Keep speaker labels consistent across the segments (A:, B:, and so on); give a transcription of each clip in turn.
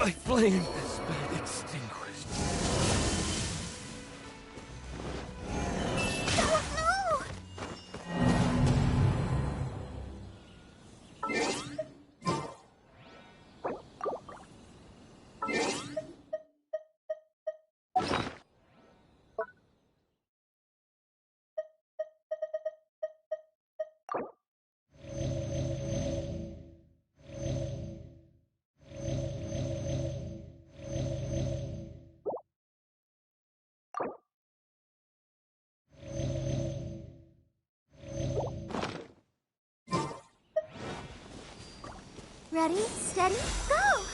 A: My flame has been extinguished.
B: Ready, steady, go!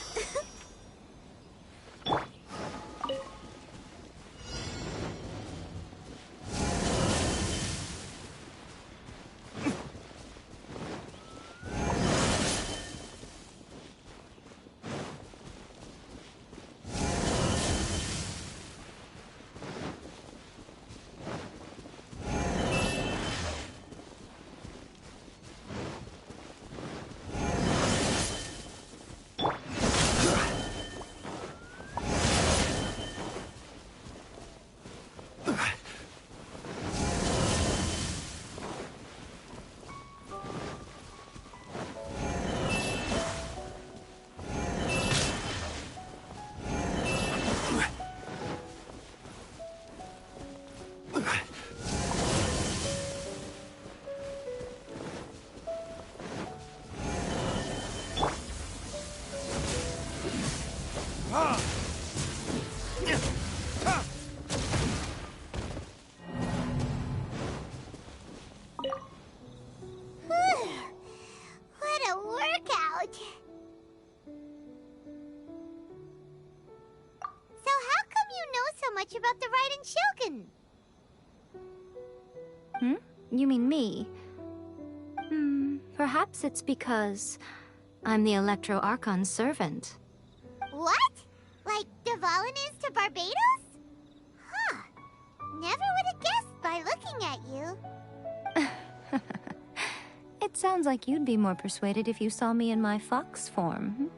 B: much about the Raiden Shogun.
C: You mean me? Perhaps it's because I'm the Electro Archon's servant.
B: What? Like Dvalin is to Barbados? Huh. Never would have guessed by looking at you.
C: It sounds like you'd be more persuaded if you saw me in my fox form.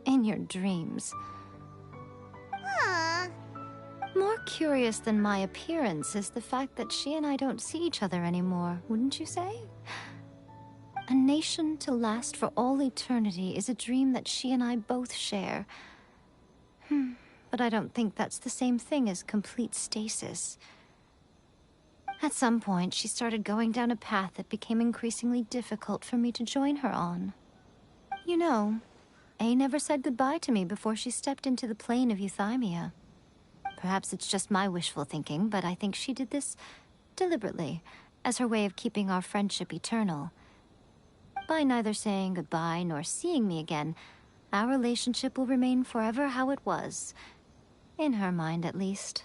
C: In your dreams.
B: Huh.
C: More curious than my appearance is the fact that she and I don't see each other anymore, wouldn't you say? A nation to last for all eternity is a dream that she and I both share. But I don't think that's the same thing as complete stasis. At some point, she started going down a path that became increasingly difficult for me to join her on. You know, A never said goodbye to me before she stepped into the plane of Euthymia. Perhaps it's just my wishful thinking, but I think she did this deliberately, as her way of keeping our friendship eternal. By neither saying goodbye nor seeing me again, our relationship will remain forever how it was. In her mind, at least.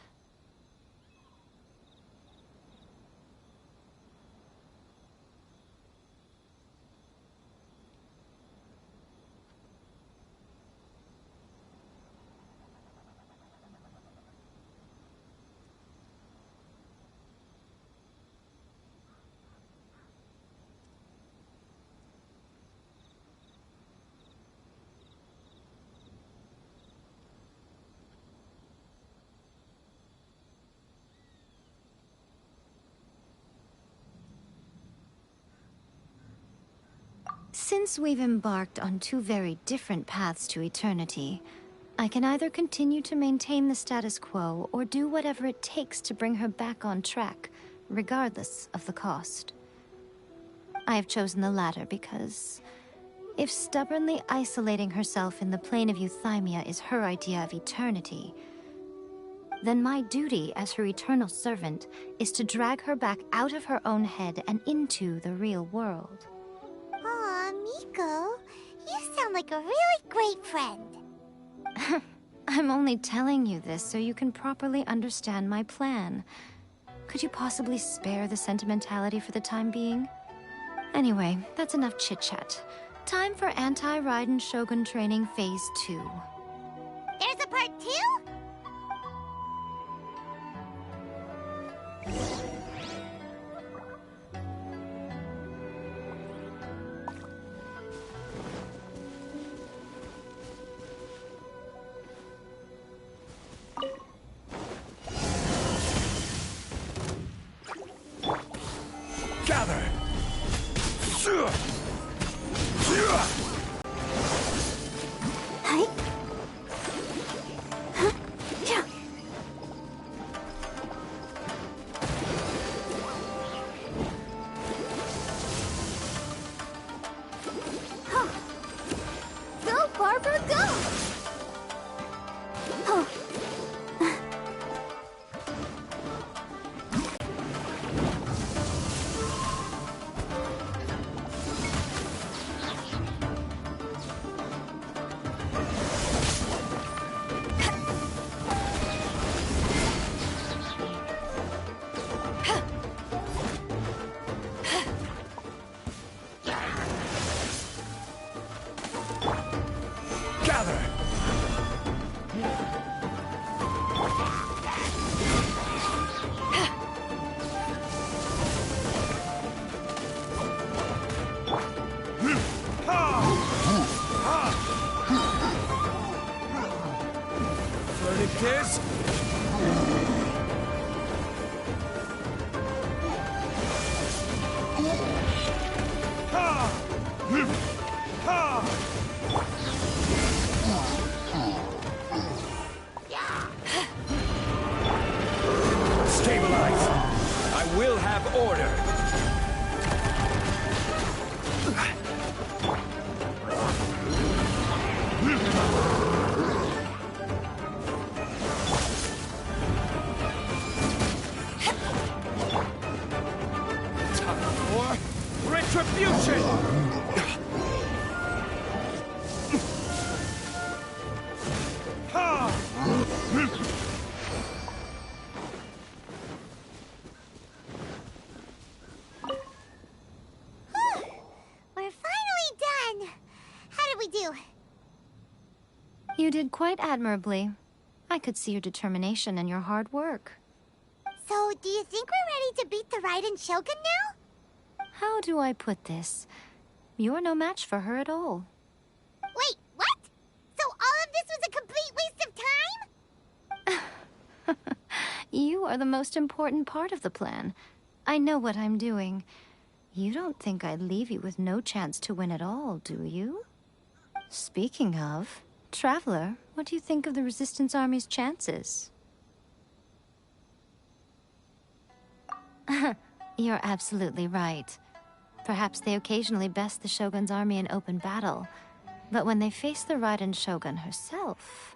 C: Since we've embarked on two very different paths to eternity, I can either continue to maintain the status quo or do whatever it takes to bring her back on track, regardless of the cost. I have chosen the latter because if stubbornly isolating herself in the plane of Euthymia is her idea of eternity, then my duty as her eternal servant is to drag her back out of her own head and into the real world.
B: Aw, Miko, you sound like a really great friend.
C: I'm only telling you this so you can properly understand my plan. Could you possibly spare the sentimentality for the time being? Anyway, that's enough chit-chat. Time for Anti-Raiden Shogun Training Phase 2.
B: There's a part 2?
A: Gather!
B: Hi. Huh? Yeah. Huh. Go, Barber, go! Oh.
A: Gather! Flirty kiss? Stabilize! I will have order!
C: You did quite admirably. I could see your determination and your hard work.
B: So, do you think we're ready to beat the Raiden Shogun now?
C: How do I put this? You're no match for her at all.
B: Wait, what? So all of this was a complete waste of time?
C: You are the most important part of the plan. I know what I'm doing. You don't think I'd leave you with no chance to win at all, do you? Speaking of, Traveler, what do you think of the Resistance Army's chances? You're absolutely right. Perhaps they occasionally best the Shogun's army in open battle, but when they face the Raiden Shogun herself...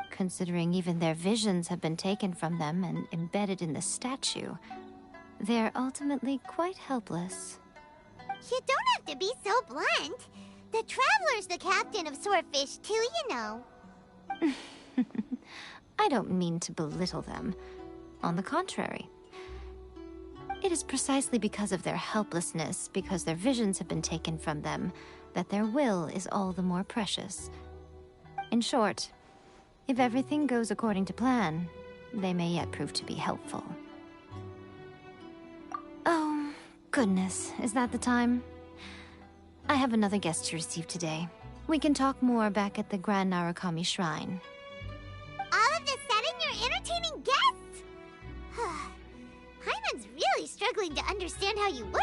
C: Considering even their visions have been taken from them and embedded in the statue, they're ultimately quite helpless.
B: You don't have to be so blunt. The Traveler's the captain of Swordfish too, you know.
C: I don't mean to belittle them. On the contrary. It is precisely because of their helplessness, because their visions have been taken from them, that their will is all the more precious. In short, if everything goes according to plan, they may yet prove to be helpful. Oh, goodness, is that the time? I have another guest to receive today. We can talk more back at the Grand Narukami Shrine.
B: All of this setting, you're entertaining guests? Hyman's really struggling to understand how you work.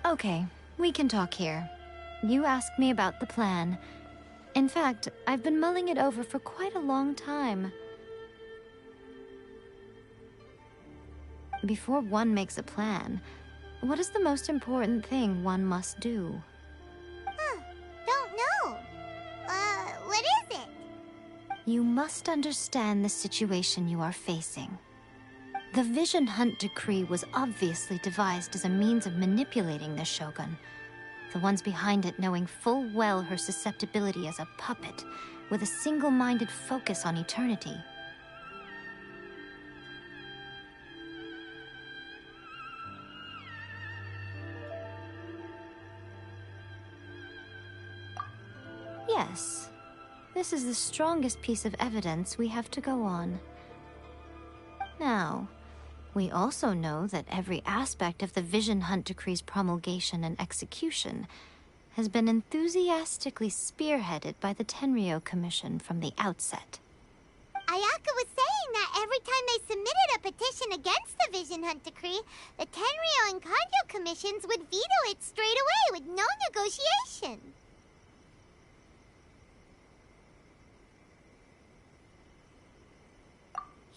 C: Okay, we can talk here. You asked me about the plan. In fact, I've been mulling it over for quite a long time. Before one makes a plan, what is the most important thing one must do?
B: Don't know. What is it?
C: You must understand the situation you are facing. The Vision Hunt Decree was obviously devised as a means of manipulating the Shogun, the ones behind it knowing full well her susceptibility as a puppet, with a single-minded focus on eternity. Yes, this is the strongest piece of evidence we have to go on. Now, we also know that every aspect of the Vision Hunt Decree's promulgation and execution has been enthusiastically spearheaded by the Tenryou Commission from the outset.
B: Ayaka was saying that every time they submitted a petition against the Vision Hunt Decree, the Tenryou and Kanjo commissions would veto it straight away with no negotiation.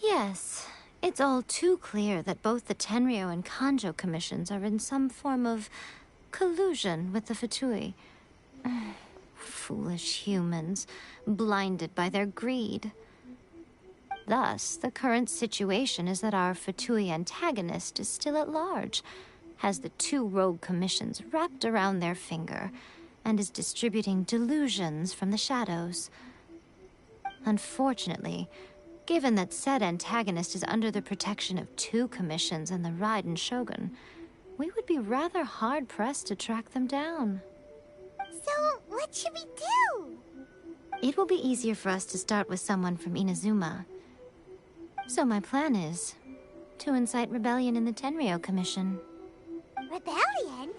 C: Yes, it's all too clear that both the Tenryou and Kanjo commissions are in some form of collusion with the Fatui. Foolish humans, blinded by their greed. Thus, the current situation is that our Fatui antagonist is still at large, has the two rogue commissions wrapped around their finger, and is distributing delusions from the shadows. Unfortunately, given that said antagonist is under the protection of two commissions and the Raiden Shogun, we would be rather hard-pressed to track them down.
B: So, what should we do?
C: It will be easier for us to start with someone from Inazuma. So my plan is to incite rebellion in the Tenryou Commission.
B: Rebellion?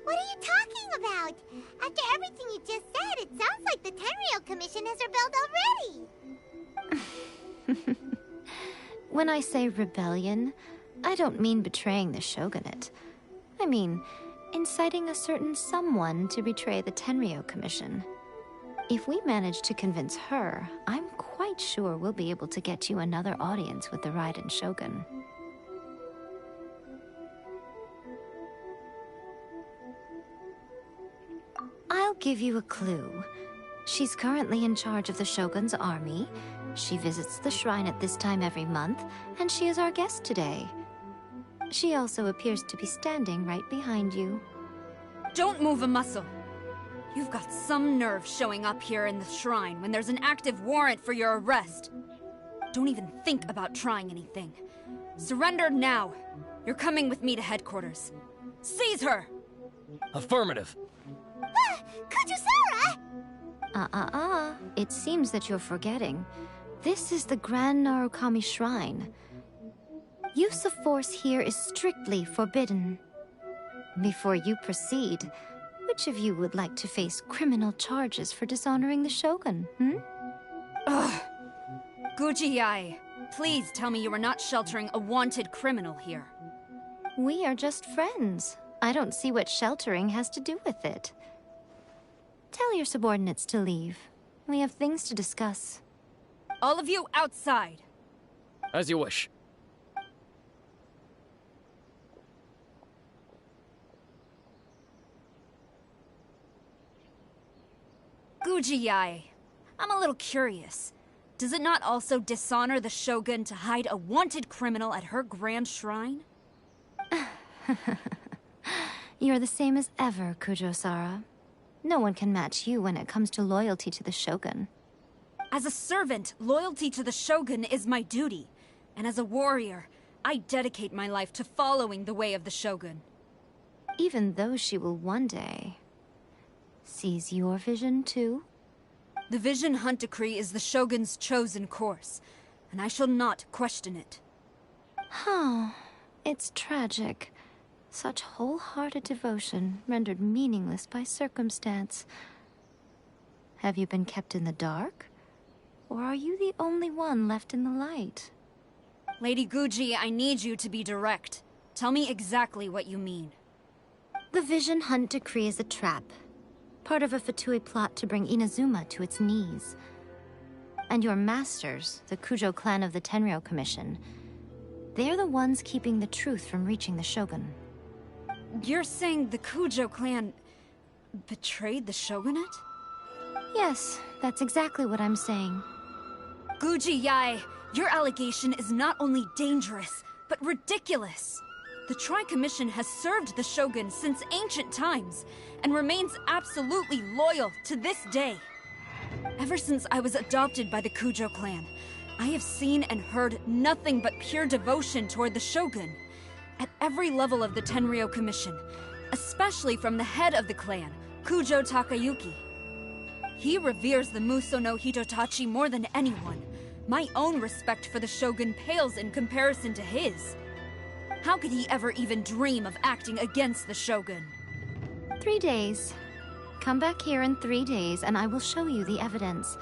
B: What are you talking about? After everything you just said, it sounds like the Tenryou Commission has rebelled already.
C: When I say rebellion, I don't mean betraying the shogunate. I mean inciting a certain someone to betray the Tenryou Commission. If we manage to convince her, I'm quite sure we'll be able to get you another audience with the Raiden Shogun. I'll give you a clue. She's currently in charge of the Shogun's army. She visits the shrine at this time every month, and she is our guest today. She also appears to be standing right behind you.
D: Don't move a muscle. You've got some nerve showing up here in the shrine when there's an active warrant for your arrest. Don't even think about trying anything. Surrender now. You're coming with me to headquarters. Seize her!
A: Affirmative.
B: Ah, Kujusara!
C: It seems that you're forgetting. This is the Grand Narukami Shrine. Use of force here is strictly forbidden. Before you proceed, which of you would like to face criminal charges for dishonoring the Shogun,
D: Ugh. Gujiyai, please tell me you are not sheltering a wanted criminal here.
C: We are just friends. I don't see what sheltering has to do with it. Tell your subordinates to leave. We have things to discuss.
D: All of you outside.
A: As you wish.
D: Gujiyai, I'm a little curious. Does it not also dishonor the Shogun to hide a wanted criminal at her grand shrine?
C: You're the same as ever, Kujo-Sara. No one can match you when it comes to loyalty to the Shogun.
D: As a servant, loyalty to the Shogun is my duty. And as a warrior, I dedicate my life to following the way of the Shogun.
C: Even though she will one day seize your vision too?
D: The Vision Hunt Decree is the Shogun's chosen course, and I shall not question it.
C: It's tragic. Such wholehearted devotion rendered meaningless by circumstance. Have you been kept in the dark? Or are you the only one left in the light?
D: Lady Guji, I need you to be direct. Tell me exactly what you mean.
C: The Vision Hunt Decree is a trap. Part of a Fatui plot to bring Inazuma to its knees. And your masters, the Kujo clan of the Tenryou Commission, they're the ones keeping the truth from reaching the Shogun.
D: You're saying the Kujo clan betrayed the Shogunate?
C: Yes, that's exactly what I'm saying.
D: Guji Yai, your allegation is not only dangerous, but ridiculous. The Tri-Commission has served the Shogun since ancient times, and remains absolutely loyal to this day. Ever since I was adopted by the Kujo clan, I have seen and heard nothing but pure devotion toward the Shogun. At every level of the Tenryou Commission, especially from the head of the clan, Kujo Takayuki. He reveres the Muso no Hitotachi more than anyone. My own respect for the Shogun pales in comparison to his. How could he ever even dream of acting against the Shogun?
C: 3 days. Come back here in 3 days and I will show you the evidence.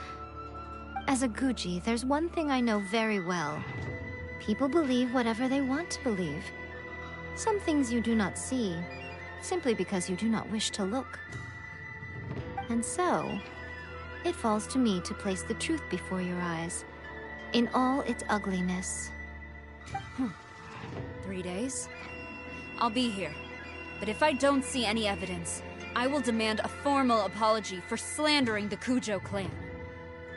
C: As a Guji, there's one thing I know very well. People believe whatever they want to believe. Some things you do not see, simply because you do not wish to look. And so, it falls to me to place the truth before your eyes, in all its ugliness.
D: 3 days? I'll be here. But if I don't see any evidence, I will demand a formal apology for slandering the Kujo clan.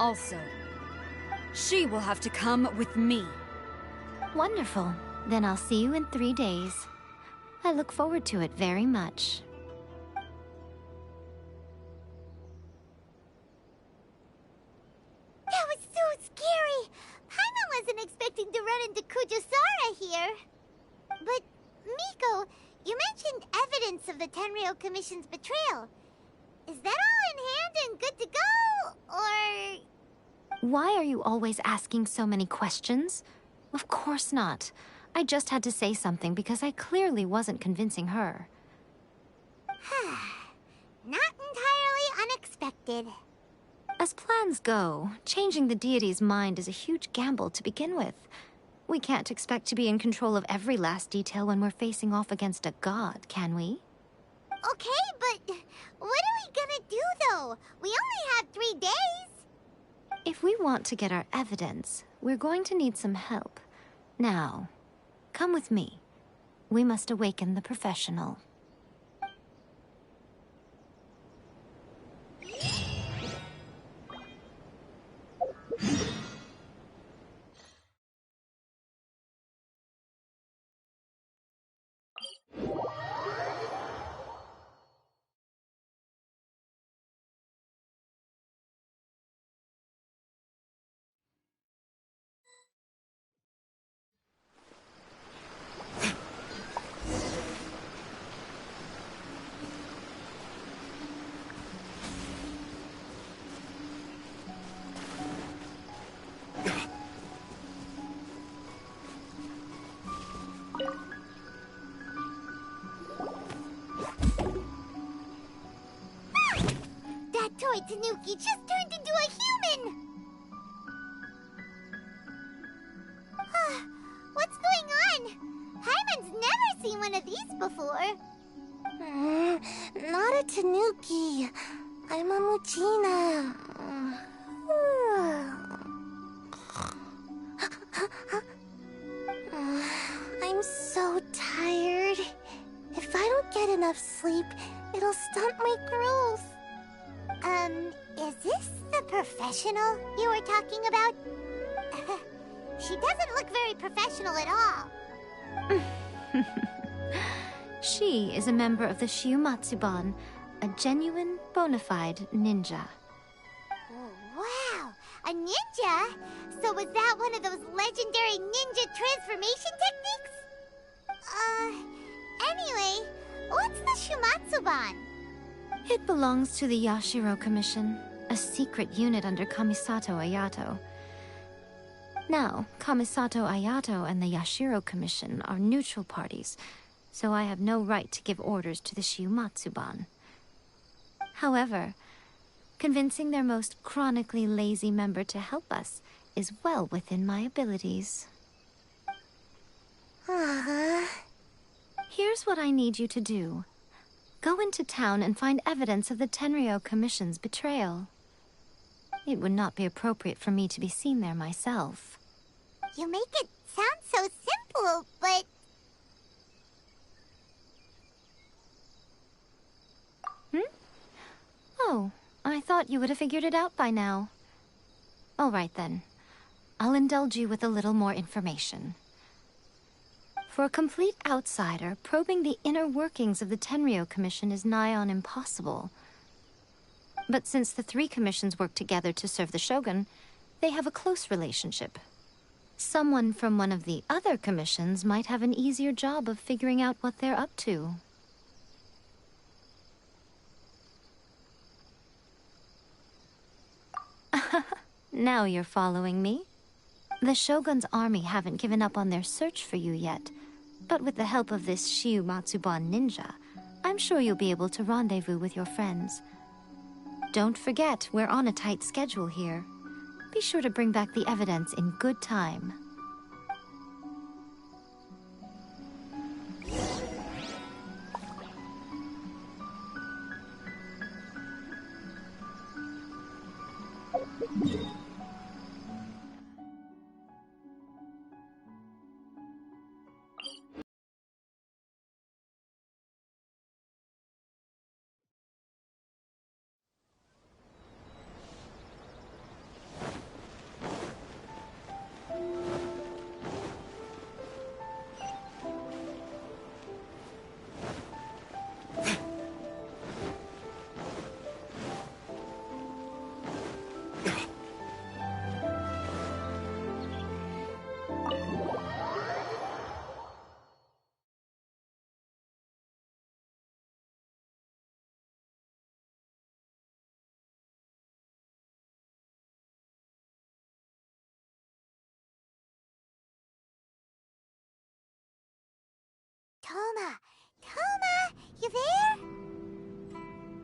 D: Also, she will have to come with me.
C: Wonderful. Then I'll see you in 3 days. I look forward to it very much.
B: That was so scary! Paimon wasn't expecting to run into Kujusara here. But, Miko, you mentioned evidence of the Tenryou Commission's betrayal. Is that all in hand and good to go, or...?
C: Why are you always asking so many questions? Of course not. I just had to say something because I clearly wasn't convincing her.
B: Not entirely unexpected.
C: As plans go, changing the deity's mind is a huge gamble to begin with. We can't expect to be in control of every last detail when we're facing off against a god, can we?
B: Okay, but what are we gonna do, though? We only have 3 days.
C: If we want to get our evidence, we're going to need some help. Now, come with me. We must awaken the professional.
B: Tanuki just turned into a human! What's going on? Paimon's never seen one of these before.
E: Not a Tanuki. I'm a Muchina. I'm so tired. If I don't get enough sleep, it'll stunt my growth.
B: Is this the professional you were talking about? She doesn't look very professional at all.
C: She is a member of the Shiumatsuban, a genuine, bona fide ninja.
B: Oh, wow! A ninja? So was that one of those legendary ninja transformation techniques? Anyway, what's the Shiumatsuban?
C: It belongs to the Yashiro Commission, a secret unit under Kamisato Ayato. Now, Kamisato Ayato and the Yashiro Commission are neutral parties, so I have no right to give orders to the Shiumatsuban. However, convincing their most chronically lazy member to help us is well within my abilities. Here's what I need you to do. Go into town and find evidence of the Tenryou Commission's betrayal. It would not be appropriate for me to be seen there myself.
B: You make it sound so simple, but...
C: Oh, I thought you would have figured it out by now. All right then. I'll indulge you with a little more information. For a complete outsider, probing the inner workings of the Tenryou Commission is nigh on impossible. But since the three commissions work together to serve the Shogun, they have a close relationship. Someone from one of the other commissions might have an easier job of figuring out what they're up to. Now you're following me. The Shogun's army haven't given up on their search for you yet, but with the help of this Shiumatsuban ninja, I'm sure you'll be able to rendezvous with your friends. Don't forget, we're on a tight schedule here. Be sure to bring back the evidence in good time.
B: Toma, you there?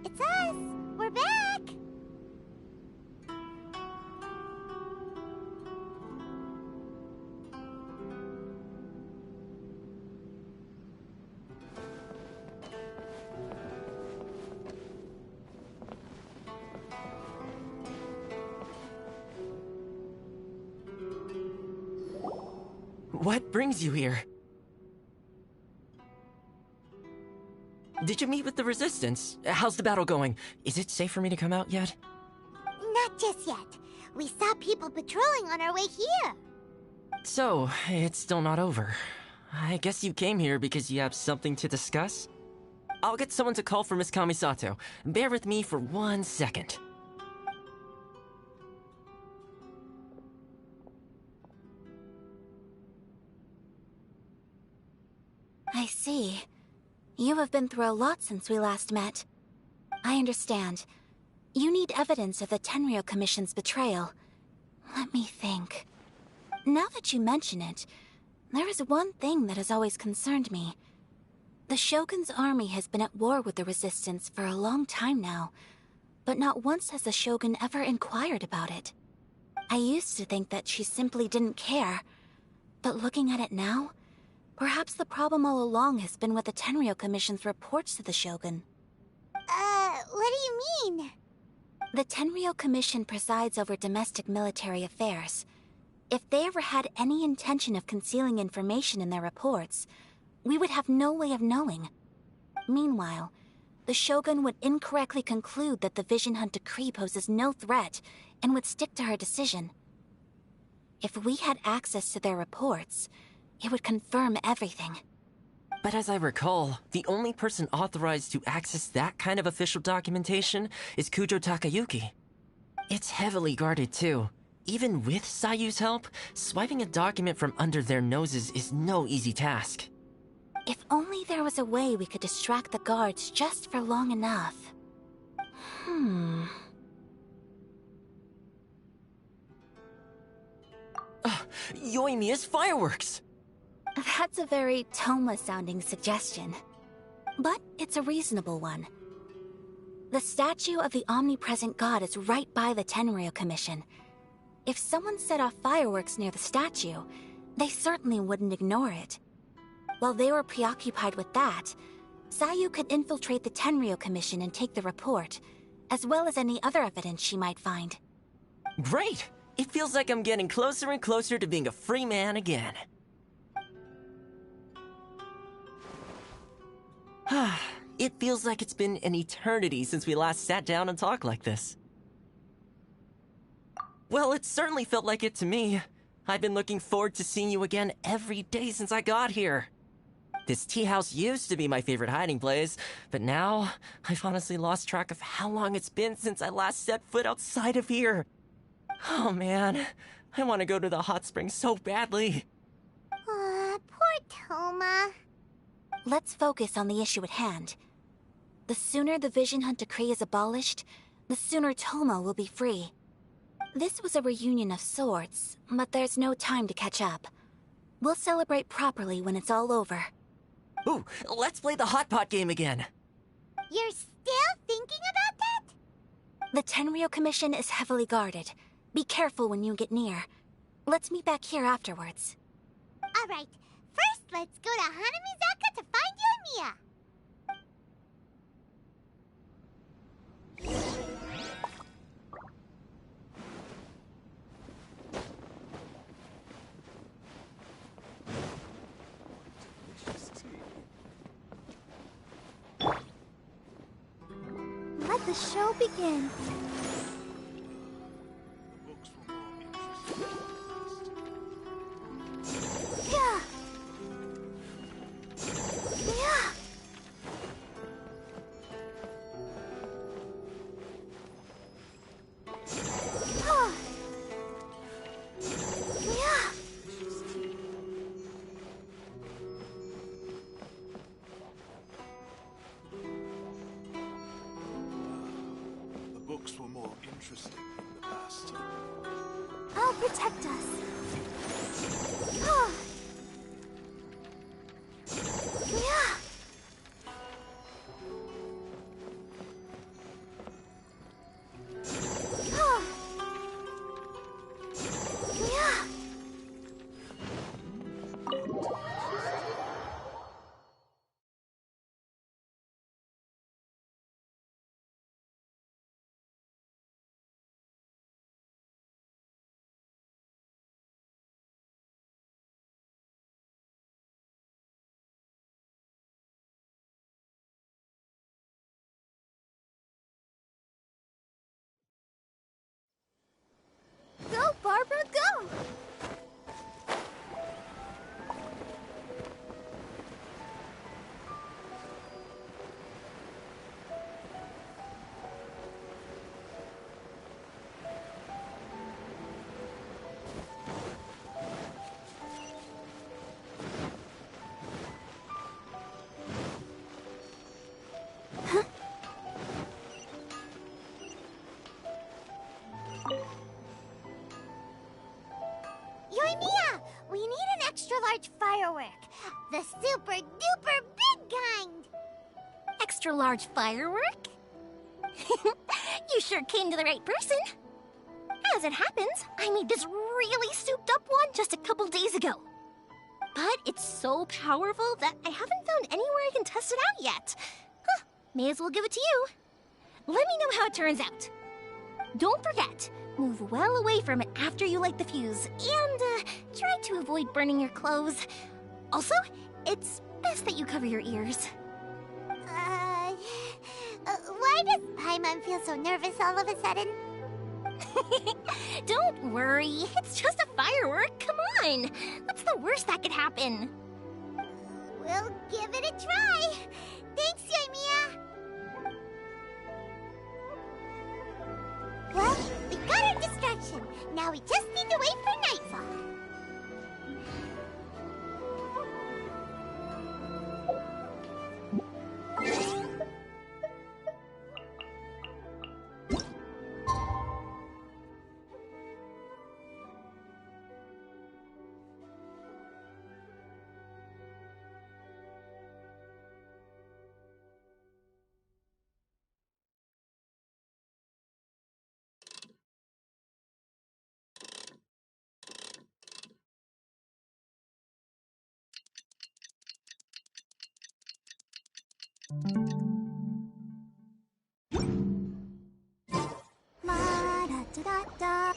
B: It's us. We're back.
F: What brings you here? Did you meet with the Resistance? How's the battle going? Is it safe for me to come out yet?
B: Not just yet. We saw people patrolling on our way here.
F: So, it's still not over. I guess you came here because you have something to discuss? I'll get someone to call for Miss Kamisato. Bear with me for 1 second.
E: I see. You have been through a lot since we last met. I understand. You need evidence of the Tenryou Commission's betrayal. Let me think. Now that you mention it, there is one thing that has always concerned me. The Shogun's army has been at war with the Resistance for a long time now. but not once has the Shogun ever inquired about it. I used to think that she simply didn't care, but looking at it now, perhaps the problem all along has been with the Tenryou Commission's reports to the Shogun.
B: What do you mean?
E: The Tenryou Commission presides over domestic military affairs. If they ever had any intention of concealing information in their reports, we would have no way of knowing. Meanwhile, the Shogun would incorrectly conclude that the Vision Hunt decree poses no threat and would stick to her decision. If we had access to their reports, it would confirm everything.
F: But as I recall, the only person authorized to access that kind of official documentation is Kujo Takayuki. It's heavily guarded too. Even with Sayu's help, swiping a document from under their noses is no easy task.
E: If only there was a way we could distract the guards just for long enough.
F: Yoimiya's fireworks!
E: That's a very Toma-sounding suggestion. But it's a reasonable one. The statue of the omnipresent god is right by the Tenryou Commission. If someone set off fireworks near the statue, they certainly wouldn't ignore it. While they were preoccupied with that, Sayu could infiltrate the Tenryou Commission and take the report, as well as any other evidence she might find.
F: Great! It feels like I'm getting closer and closer to being a free man again. It feels like it's been an eternity since we last sat down and talked like this. Well, it certainly felt like it to me. I've been looking forward to seeing you again every day since I got here. This tea house used to be my favorite hiding place, but now I've honestly lost track of how long it's been since I last set foot outside of here. Oh man, I want to go to the hot springs so badly.
B: Poor Toma.
E: Let's focus on the issue at hand. The sooner the Vision Hunt decree is abolished, the sooner Toma will be free. This was a reunion of sorts, but there's no time to catch up. We'll celebrate properly when it's all over.
F: Ooh, let's play the hot pot game again.
B: You're still thinking about that?
E: The Tenryou Commission is heavily guarded. Be careful when you get near. Let's meet back here afterwards.
B: Alright, first let's go to Hanamizaka to find Yoimiya. Let the show begin. Yeah. Yeah. Oh. Yeah.
G: The books were more interesting in the past.
B: I'll protect us. Oh. Yeah. Oh. Yeah. Go, Barbara, go! Yoimiya, we need an extra-large firework. The super-duper big kind.
E: Extra large firework?
B: You sure came to the right person. As it happens, I made this really souped-up one just a couple days ago. But it's so powerful that I haven't found anywhere I can test it out yet. Huh, may as well give it to you. Let me know how it turns out. Don't forget, move well away from it after you light the fuse, and try to avoid burning your clothes. Also, it's best that you cover your ears. Why does Paimon feel so nervous all of a sudden? Don't worry, it's just a firework, come on! What's the worst that could happen? We'll give it a try! Thanks, Yoimiya! Well, we got our distraction. Now we just need to wait for nightfall. Da-da-da-da.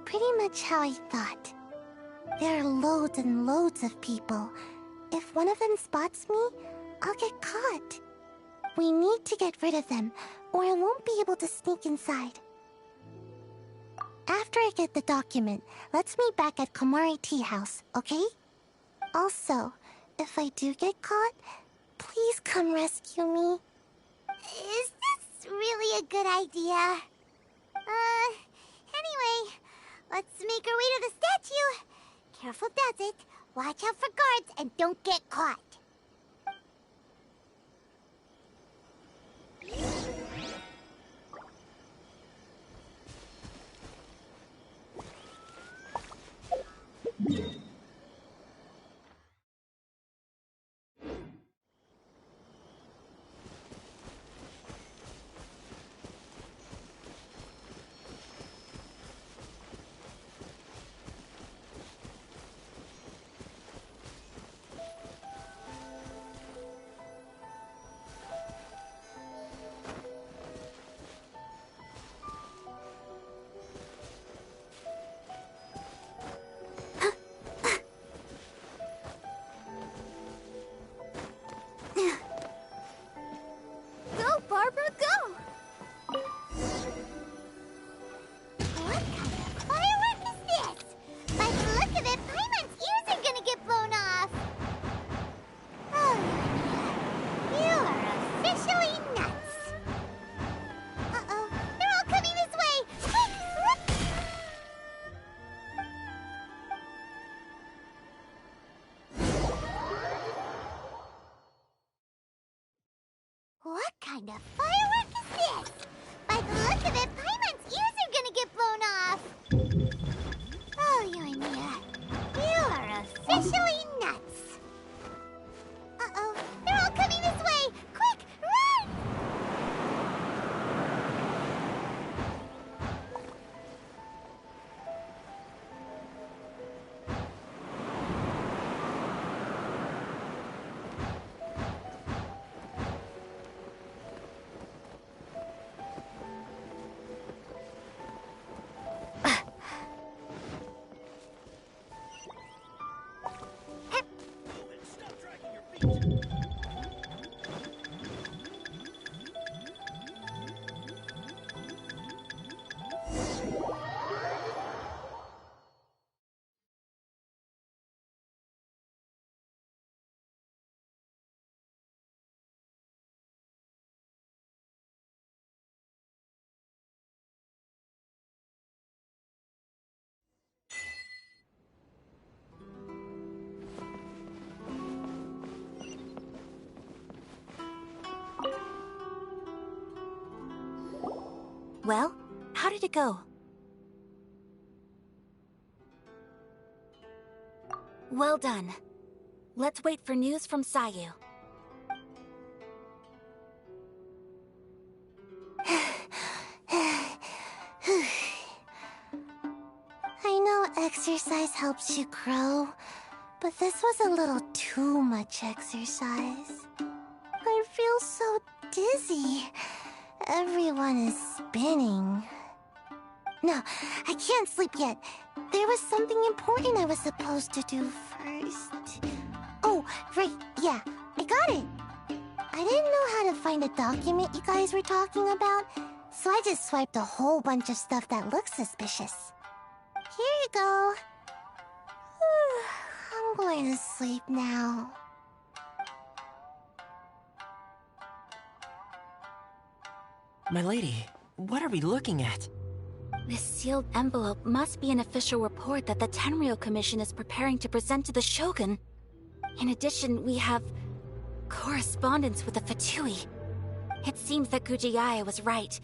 B: Pretty much how I thought. There are loads and loads of people. If one of them spots me, I'll get caught. We need to get rid of them, or I won't be able to sneak inside. After I get the document, let's meet back at Komari Tea House, okay? Also, if I do get caught, please come rescue me. Is this really a good idea? Anyway, let's make our way to the statue. Careful does it. Watch out for guards and don't get caught. kind of firework is this? By the look of it, Paimon's ears are gonna get blown off! Oh, Yoimiya, you are officially nuts! Uh-oh, they're all coming this way! Quick, run!
E: Well, how did it go? Well done. Let's wait for news from Sayu.
B: I know exercise helps you grow, but this was a little too much exercise. I feel so dizzy. Everyone is spinning. No, I can't sleep yet. There was something important I was supposed to do first. Oh, right, yeah, I got it. I didn't know how to find a document you guys were talking about, so I just swiped a whole bunch of stuff that looks suspicious. Here you go. I'm going to sleep now.
F: My lady, what are we looking at?
E: This sealed envelope must be an official report that the Tenryou Commission is preparing to present to the Shogun. In addition, we have correspondence with the Fatui. It seems that Gujiae was right.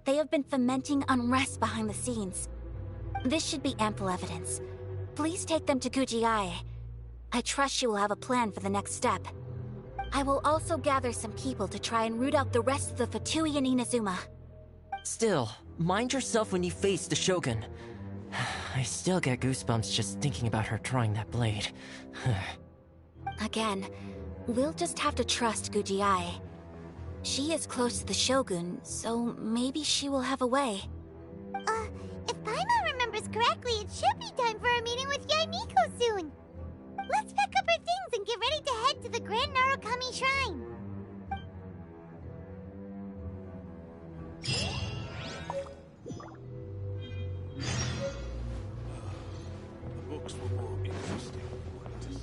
E: They have been fomenting unrest behind the scenes. This should be ample evidence. Please take them to Gujiae. I trust she will have a plan for the next step. I will also gather some people to try and root out the rest of the Fatui in Inazuma.
F: Still, mind yourself when you face the Shogun. I still get goosebumps just thinking about her drawing that blade.
E: Again, we'll just have to trust Gujiae. She is close to the Shogun, so maybe she will have a way.
B: If Paimon remembers correctly, it should be time for a meeting with Yaimiko soon. Let's pack up our things and get ready to head to the Grand Narukami Shrine.
G: The books were more interesting than what it is.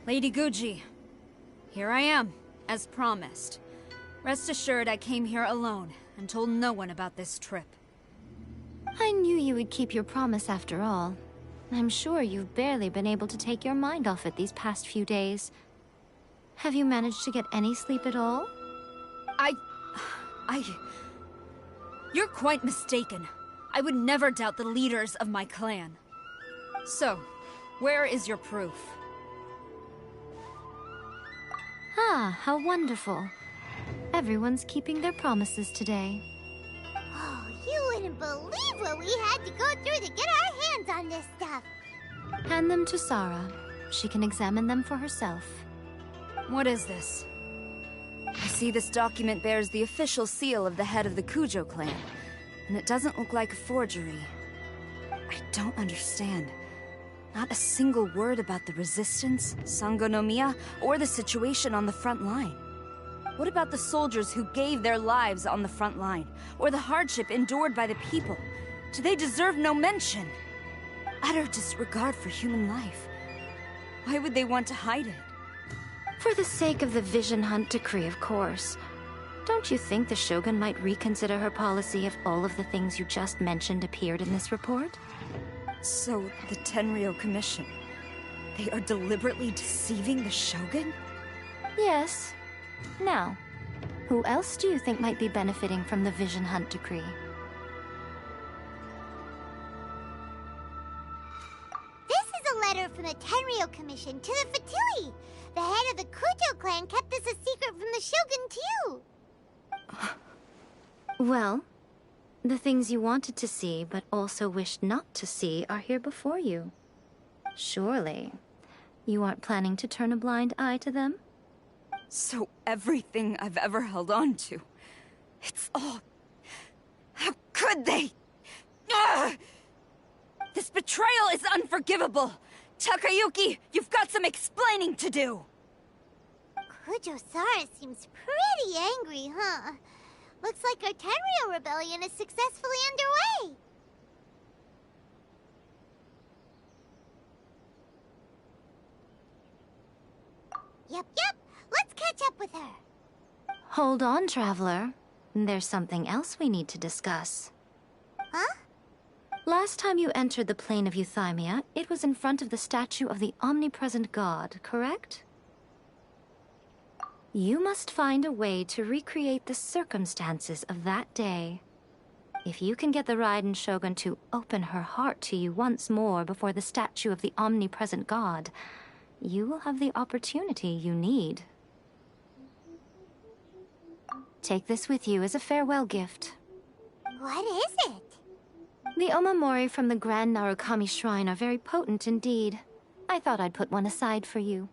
D: Lady Guji, here I am, as promised. Rest assured I came here alone and told no one about this trip.
C: I knew you would keep your promise after all. I'm sure you've barely been able to take your mind off it these past few days. Have you managed to get any sleep at all?
D: You're quite mistaken. I would never doubt the leaders of my clan. So, Where is your proof?
C: Ah, how wonderful. Everyone's keeping their promises today.
B: Oh, you wouldn't believe what we had to go through to get our hands on this stuff.
C: Hand them to Sarah. She can examine them for herself.
D: What is this? I see this document bears the official seal of the head of the Kujo clan, and it doesn't look like a forgery. I don't understand. Not a single word about the resistance, Sangonomiya, or the situation on the front line. What about the soldiers who gave their lives on the front line, or the hardship endured by the people? Do they deserve no mention? Utter disregard for human life. Why would they want to hide it?
C: For the sake of the Vision Hunt decree, of course. Don't you think the Shogun might reconsider her policy if all of the things you just mentioned appeared in this report?
D: So, the Tenryo Commission, they are deliberately deceiving the Shogun?
C: Yes. Now, who else do you think might be benefiting from the Vision Hunt decree?
B: This is a letter from the Tenryo Commission to the Fatui. The head of the Kujo clan kept this a secret from the Shogun, too.
C: Well, the things you wanted to see but also wished not to see are here before you. Surely, you aren't planning to turn a blind eye to them?
D: So everything I've ever held on to, it's all... How could they? Ugh! This betrayal is unforgivable! Takayuki, you've got some explaining to do!
B: Kujo-Sara seems pretty angry, huh? Looks like our Tenryo rebellion is successfully underway. Yep. Let's catch up with her.
C: Hold on, Traveler. There's something else we need to discuss.
B: Huh?
C: Last time you entered the plane of Euthymia, it was in front of the statue of the omnipresent god, correct? You must find a way to recreate the circumstances of that day. If you can get the Raiden Shogun to open her heart to you once more before the statue of the omnipresent god, you will have the opportunity you need. Take this with you as a farewell gift.
B: What is it?
C: The omamori from the Grand Narukami Shrine are very potent indeed. I thought I'd put one aside for you.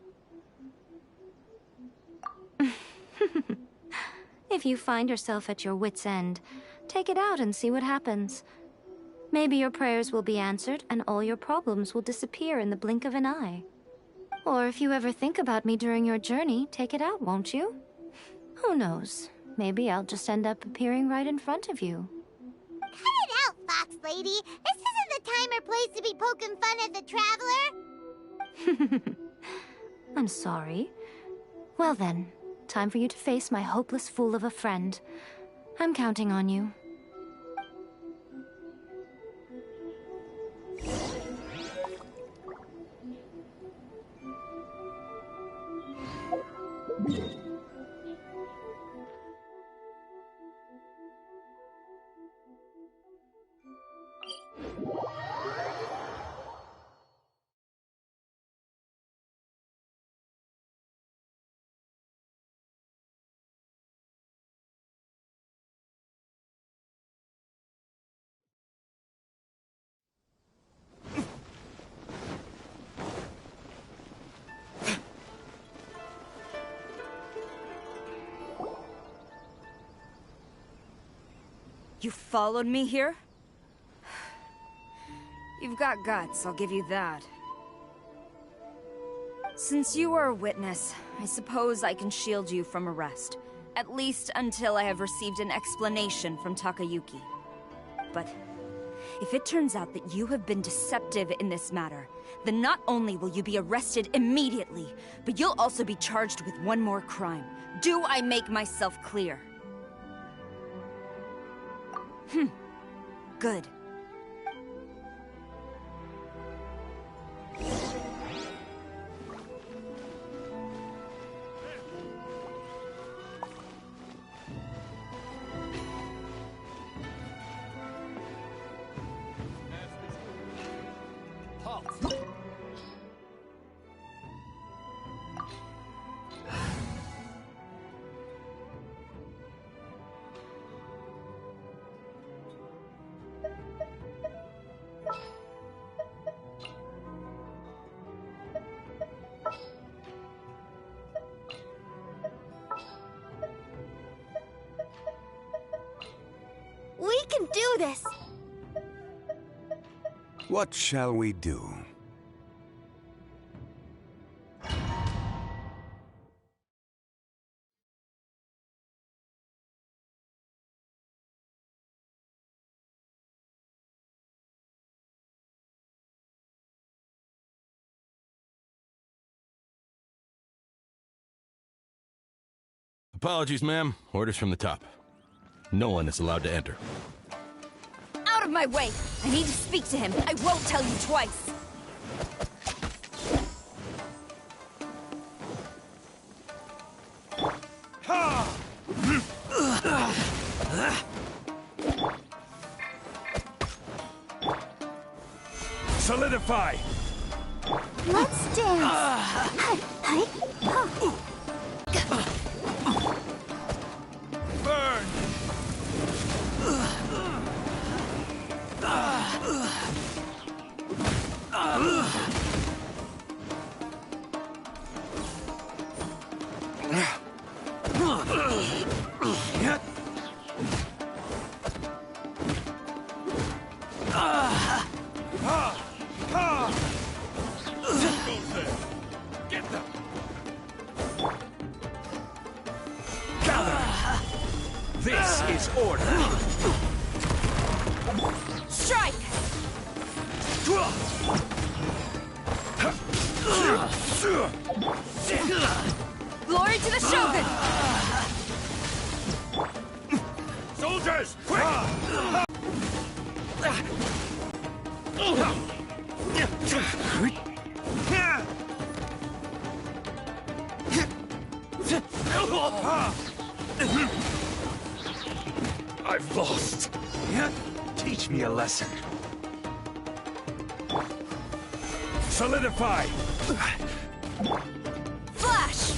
C: If you find yourself at your wit's end, take it out and see what happens. Maybe your prayers will be answered and all your problems will disappear in the blink of an eye. Or if you ever think about me during your journey, take it out, won't you? Who knows? Maybe I'll just end up appearing right in front of you.
B: Cut it out, Fox Lady. This isn't the time or place to be poking fun at the Traveler.
C: I'm sorry. Well then, time for you to face my hopeless fool of a friend. I'm counting on you.
D: You followed me here? You've got guts, I'll give you that. Since you are a witness, I suppose I can shield you from arrest. At least until I have received an explanation from Takayuki. But if it turns out that you have been deceptive in this matter, then not only will you be arrested immediately, but you'll also be charged with one more crime. Do I make myself clear? Good.
E: do this!
H: What shall we do?
I: Apologies, ma'am. Orders from the top. No one is allowed to enter.
D: Out of my way! I need to speak to him. I won't tell you twice.
I: Solidify!
B: Let's dance.
I: Burn! Get them! Gather! This is order!
D: Strike! Glory to the Shogun!
I: Soldiers, quick! I've lost. Teach me a lesson. Solidify!
D: Flash!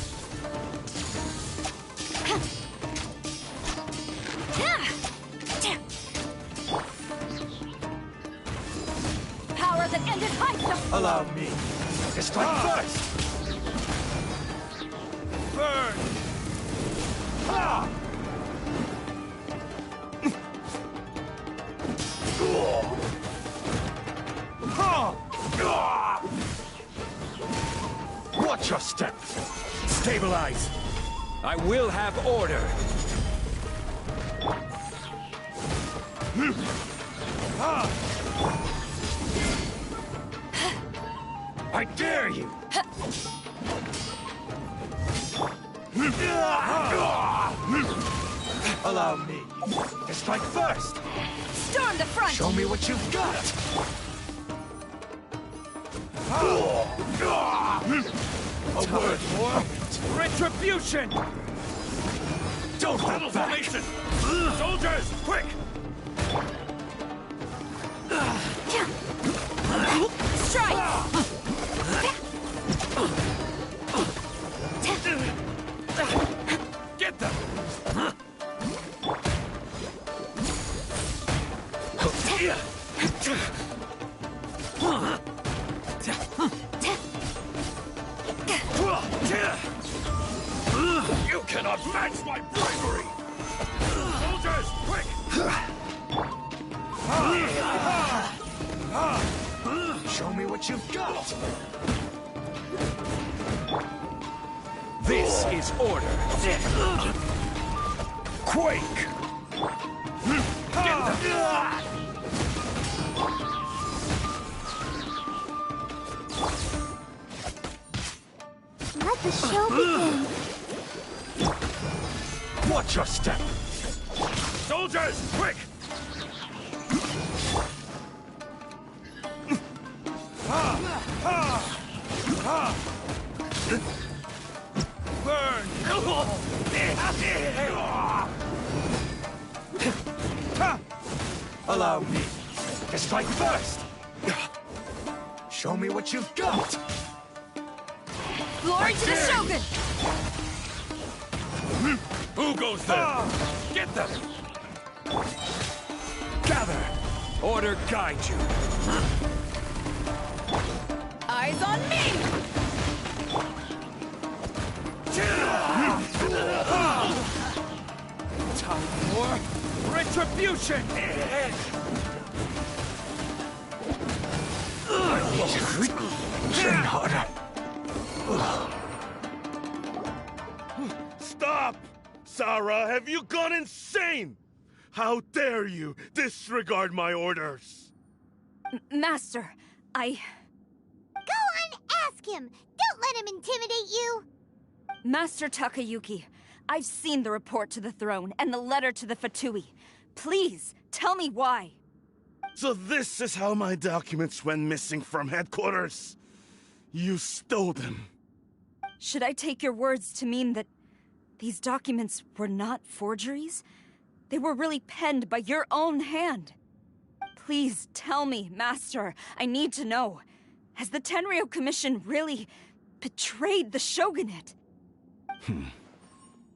D: Power that ended high.
I: Allow me to strike first! Burn! Watch your step! Stabilize! I will have order! I dare you! Allow me to strike first!
D: Storm the front!
I: Show me what you've got! A word more! Retribution! Don't hold back! Soldiers, quick!
D: Strike!
I: Get them! You cannot match my bravery! Soldiers, quick! Show me what you've got! This is order! Quake! Get them!
B: Let the show begin.
I: Watch your step! Soldiers, quick! Burn! Allow me to strike first! Show me what you've got!
D: Glory to the Shogun!
I: Who goes there? Get them! Gather! Order guide you!
D: Eyes on me!
I: Time
A: For retribution!
J: Stop! Sarah, have you gone insane? How dare you disregard my orders?
D: Master,
B: Go on, ask him! Don't let him intimidate you!
D: Master Takayuki, I've seen the report to the throne and the letter to the Fatui. Please, tell me why.
J: So this is how my documents went missing from headquarters? You stole them.
D: Should I take your words to mean that these documents were not forgeries? They were really penned by your own hand. Please tell me, Master. I need to know. Has the Tenryou Commission really betrayed the Shogunate?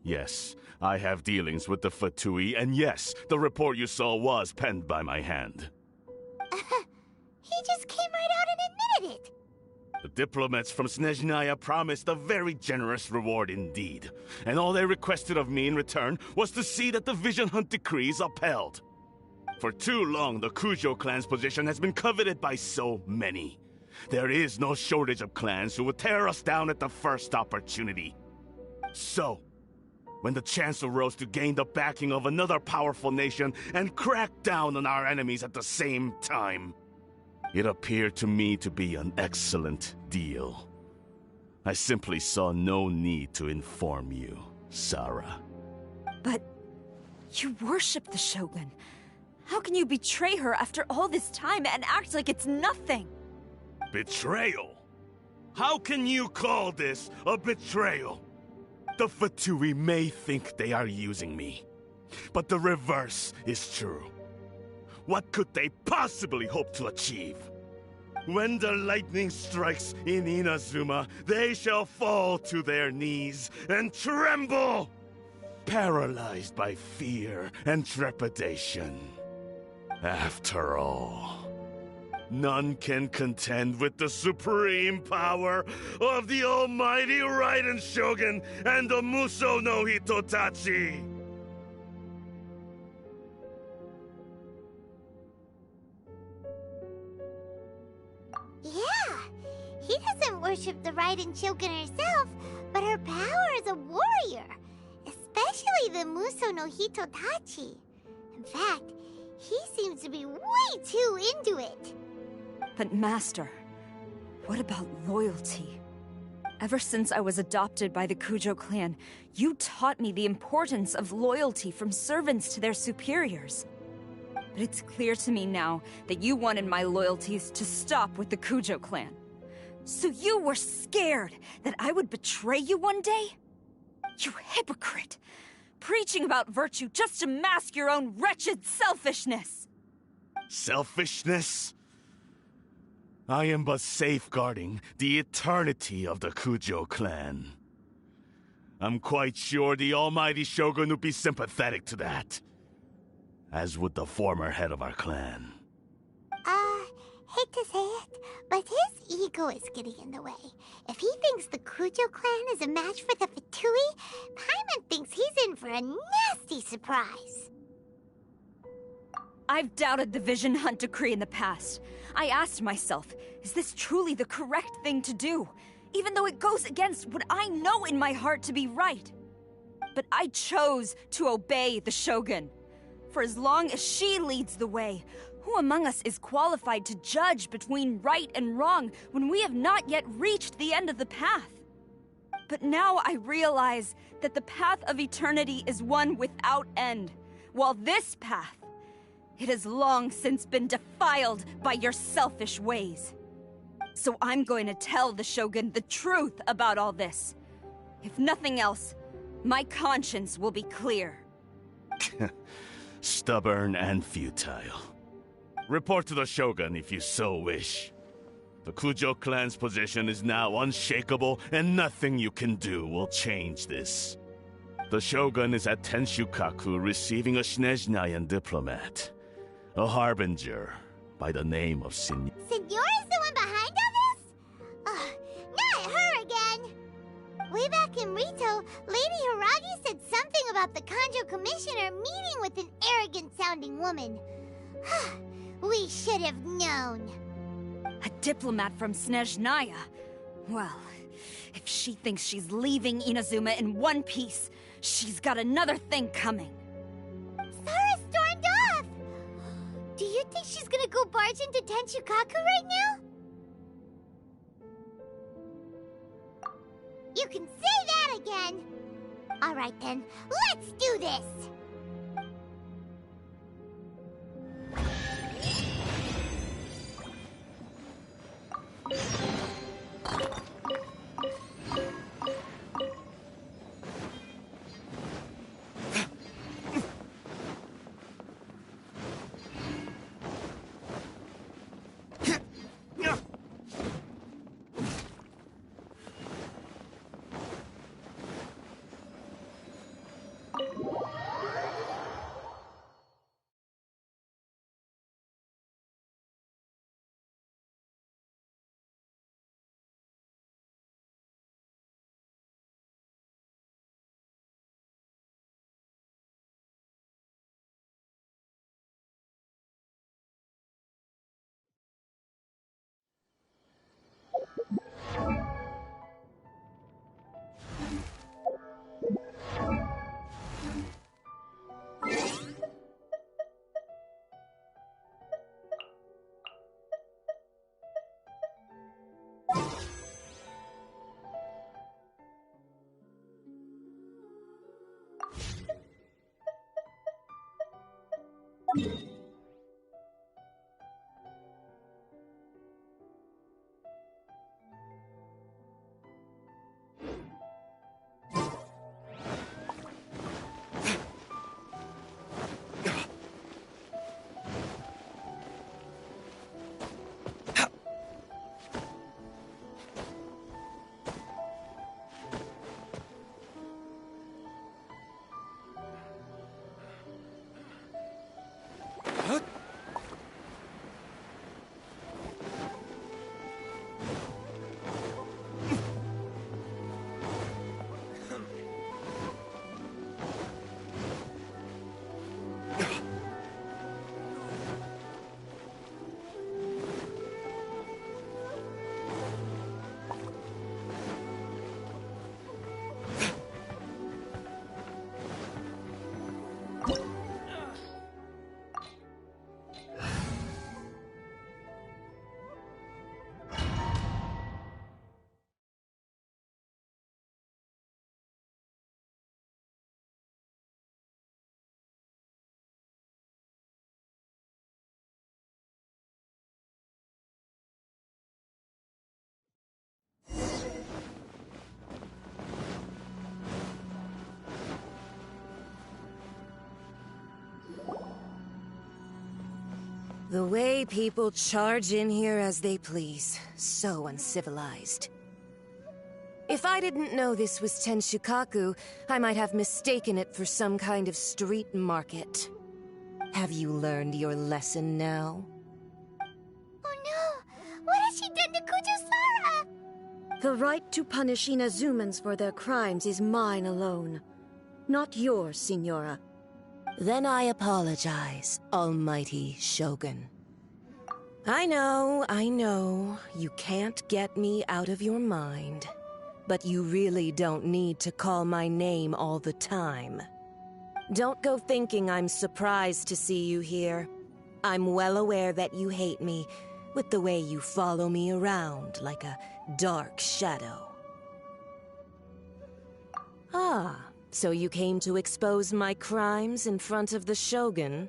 J: Yes, I have dealings with the Fatui, and yes, the report you saw was penned by my hand.
B: He just came right out and admitted it!
J: The diplomats from Snezhnaya promised a very generous reward indeed, and all they requested of me in return was to see that the Vision Hunt decree is upheld. For too long, the Kujo clan's position has been coveted by so many. There is no shortage of clans who would tear us down at the first opportunity. So, when the chance arose to gain the backing of another powerful nation and crack down on our enemies at the same time, it appeared to me to be an excellent deal. I simply saw no need to inform you, Sarah.
D: But you worship the Shogun. How can you betray her after all this time and act like it's nothing?
J: Betrayal? How can you call this a betrayal? The Fatui may think they are using me, but the reverse is true. What could they possibly hope to achieve? When the lightning strikes in Inazuma, they shall fall to their knees and tremble, paralyzed by fear and trepidation. After all, none can contend with the supreme power of the almighty Raiden Shogun and the Muso no Hitotachi!
B: Yeah, he doesn't worship the Raiden Shogun herself, but her power as a warrior, especially the Muso no Hitotachi. In fact, he seems to be way too into it.
D: But Master, what about loyalty? Ever since I was adopted by the Kujo clan, you taught me the importance of loyalty from servants to their superiors. But it's clear to me now that you wanted my loyalties to stop with the Kujo clan. So you were scared that I would betray you one day? You hypocrite! Preaching about virtue just to mask your own wretched selfishness!
J: Selfishness? I am but safeguarding the eternity of the Kujo clan. I'm quite sure the almighty Shogun would be sympathetic to that. As would the former head of our clan.
B: Hate to say it, but his ego is getting in the way. If he thinks the Kujo clan is a match for the Fatui, Paimon thinks he's in for a nasty surprise.
D: I've doubted the Vision Hunt decree in the past. I asked myself, is this truly the correct thing to do? Even though it goes against what I know in my heart to be right. But I chose to obey the Shogun. For as long as she leads the way, who among us is qualified to judge between right and wrong when we have not yet reached the end of the path? But now I realize that the path of eternity is one without end, while this path, it has long since been defiled by your selfish ways. So I'm going to tell the Shogun the truth about all this. If nothing else, my conscience will be clear.
J: Stubborn and futile. Report to the Shogun if you so wish. The Kujo clan's position is now unshakable, and nothing you can do will change this. The Shogun is at Tenshukaku receiving a Snezhnayan diplomat. A harbinger by the name of Senora.
B: Senora's the one behind all this? Ugh, not her again! Way back in Rito, Lady Hiragi said something about about the Kanjo Commissioner meeting with an arrogant-sounding woman. We should have known.
D: A diplomat from Snezhnaya. Well, if she thinks she's leaving Inazuma in one piece, she's got another thing coming.
B: Sara stormed off! Do you think she's gonna go barge into Tenshukaku right now? You can say that again! Alright then, let's do this!
K: The way people charge in here as they please. So uncivilized. If I didn't know this was Tenshukaku, I might have mistaken it for some kind of street market. Have you learned your lesson now?
B: Oh no! What has she done to Kujusara?
L: The right to punish Inazumans for their crimes is mine alone. Not yours, Signora.
K: Then I apologize, Almighty Shogun. I know, you can't get me out of your mind. But you really don't need to call my name all the time. Don't go thinking I'm surprised to see you here. I'm well aware that you hate me, with the way you follow me around like a dark shadow. Ah, so you came to expose my crimes in front of the Shogun?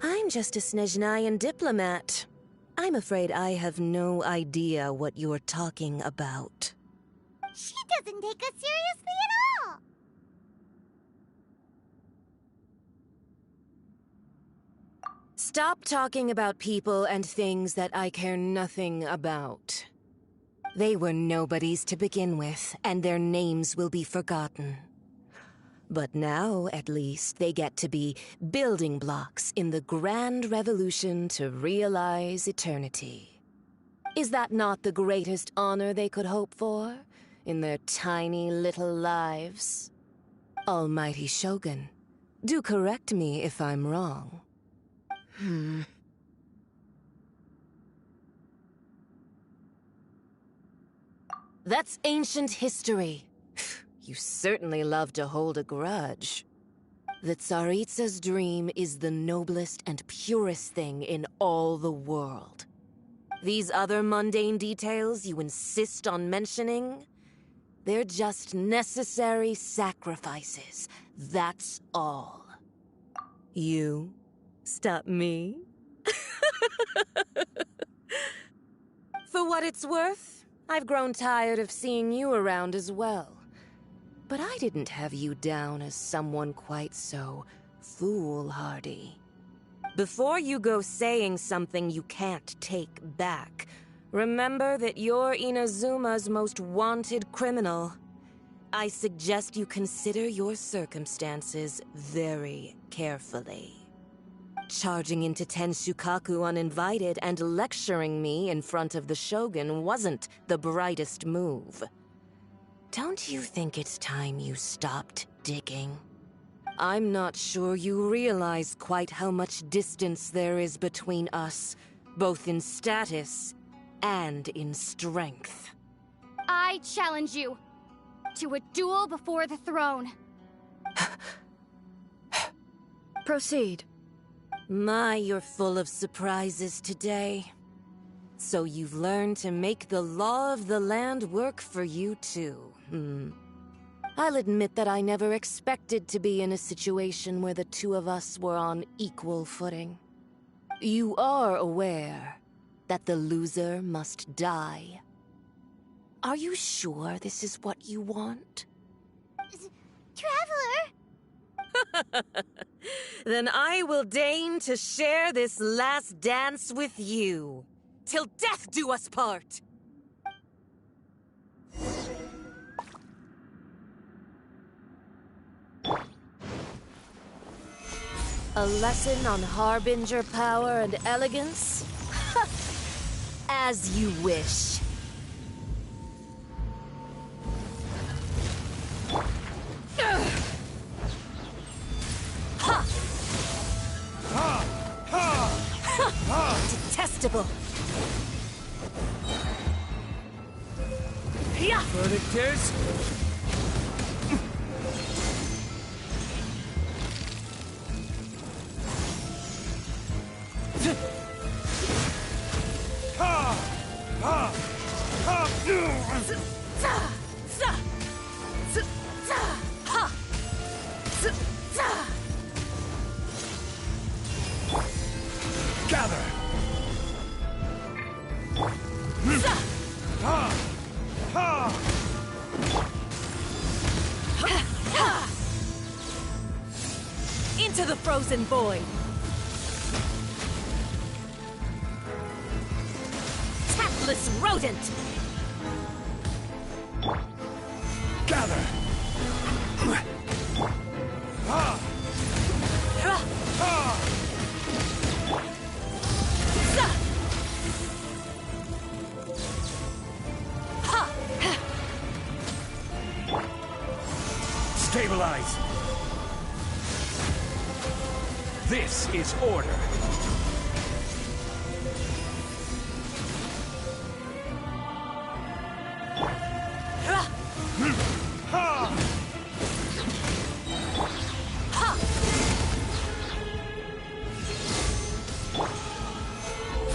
K: I'm just a Snezhnayan diplomat. I'm afraid I have no idea what you're talking about.
B: She doesn't take us seriously at all!
K: Stop talking about people and things that I care nothing about. They were nobodies to begin with, and their names will be forgotten. But now, at least, they get to be building blocks in the grand revolution to realize eternity. Is that not the greatest honor they could hope for? in their tiny little lives. Almighty Shogun, do correct me if I'm wrong. That's ancient history. You certainly love to hold a grudge. The Tsaritsa's dream is the noblest and purest thing in all the world. These other mundane details you insist on mentioning, they're just necessary sacrifices. That's all. You stop me? For what it's worth, I've grown tired of seeing you around as well. But I didn't have you down as someone quite so foolhardy. Before you go saying something you can't take back, remember that you're Inazuma's most wanted criminal. I suggest you consider your circumstances very carefully. Charging into Tenshukaku uninvited and lecturing me in front of the Shogun wasn't the brightest move. Don't you think it's time you stopped digging? I'm not sure you realize quite how much distance there is between us, both in status and in strength.
M: I challenge you to a duel before the throne.
L: Proceed.
K: My, you're full of surprises today. So you've learned to make the law of the land work for you too, I'll admit that I never expected to be in a situation where the two of us were on equal footing. You are aware that the loser must die. Are you sure this is what you want?
B: Traveler!
K: Then I will deign to share this last dance with you. Till death do us part! A lesson on Harbinger power and elegance? As you wish. Detestable.
A: Verdict is... Gather!
K: Into the frozen void! Tactless rodent!
A: Gather! Stabilize! This is order!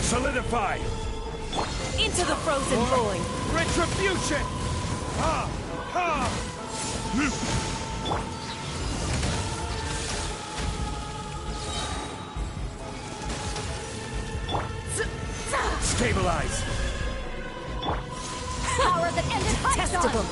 A: Solidify!
K: Into the frozen void!
A: Retribution! Stabilize!
M: Power that ended
K: Detestable!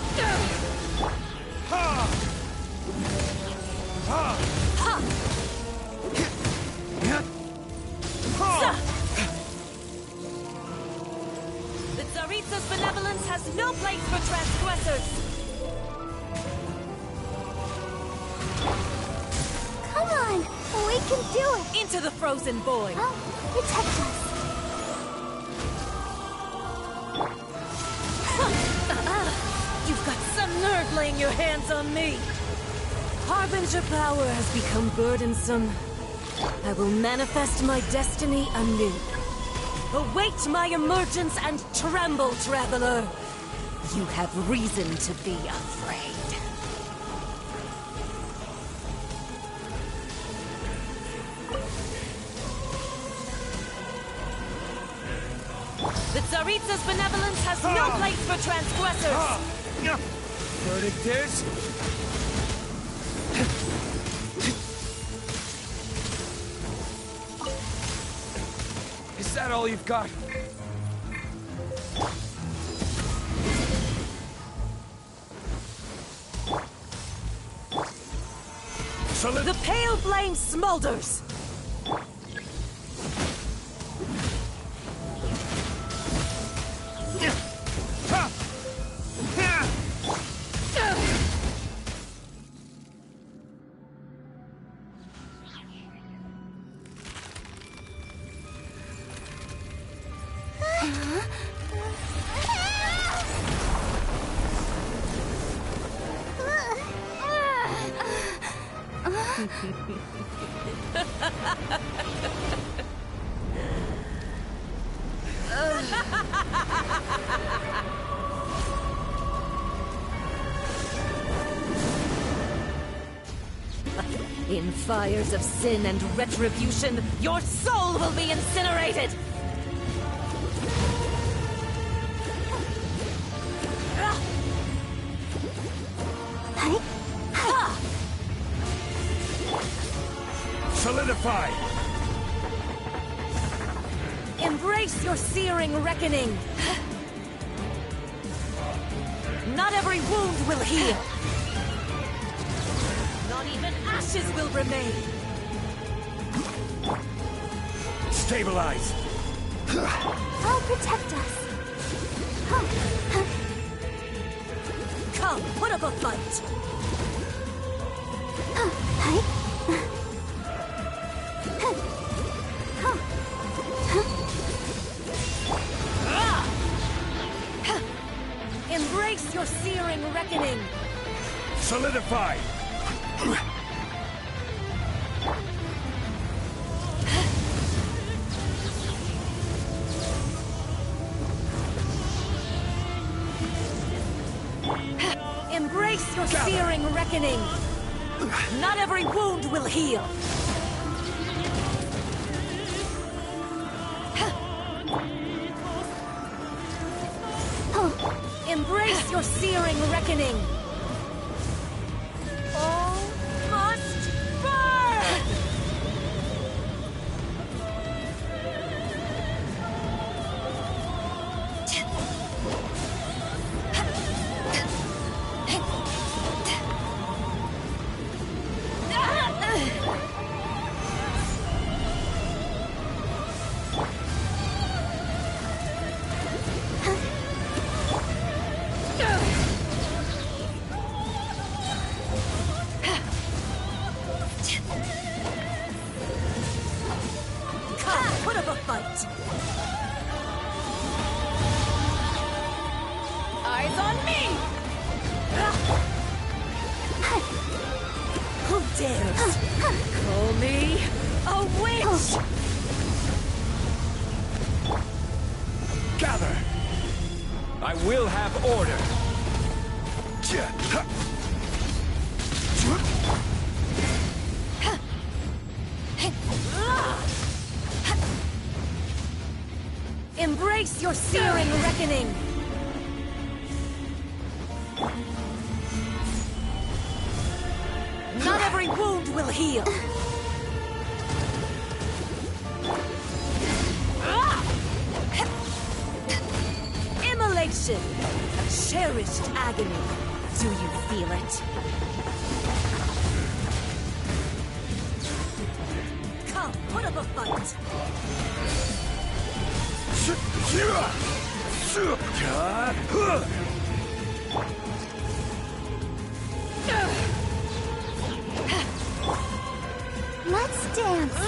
K: The Tsaritsa's benevolence has no place for transgressors!
B: Come on! We can do it!
K: Into the frozen void!
B: I'll protect us!
K: You've got laying your hands on me! Harbinger power has become burdensome. I will manifest my destiny anew. Await my emergence and tremble, traveler! You have reason to be afraid. The Tsaritsa's benevolence has no place for transgressors!
A: Verdict is... Is that all you've got?
K: The pale flame smolders! In fires of sin and retribution, your soul will be incinerated!
A: Solidify!
K: Embrace your searing reckoning! Not every wound will heal! Not even ashes will remain!
A: Stabilize!
B: I'll protect us.
K: Come, put up a fight! Embrace your searing reckoning!
A: Solidify!
K: Embrace your searing reckoning! Not every wound will heal! Embrace your searing reckoning! All must burn! Put up a fight! Eyes on me! Who dares call me a witch?
A: Gather! I will have order!
K: Embrace your searing reckoning! Not every wound will heal! Immolation! A cherished agony. Do you feel it? Come, put up a fight!
B: Let's dance.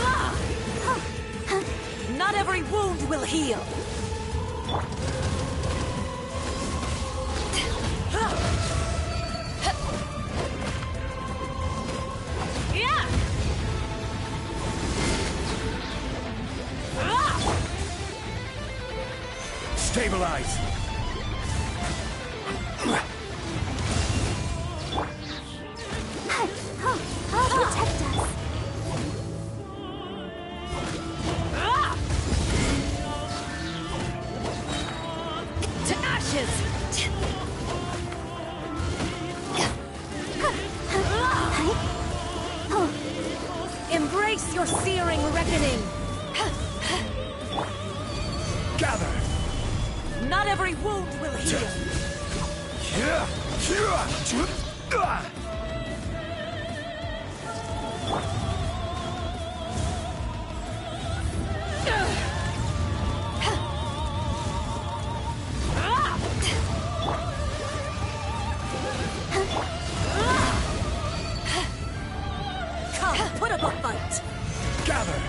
K: Not every wound will heal.
A: Stabilize!
B: I'll protect us.
K: To ashes! Embrace your searing reckoning!
A: Gather!
K: Not every wound will heal! Come, put up a fight!
A: Gather!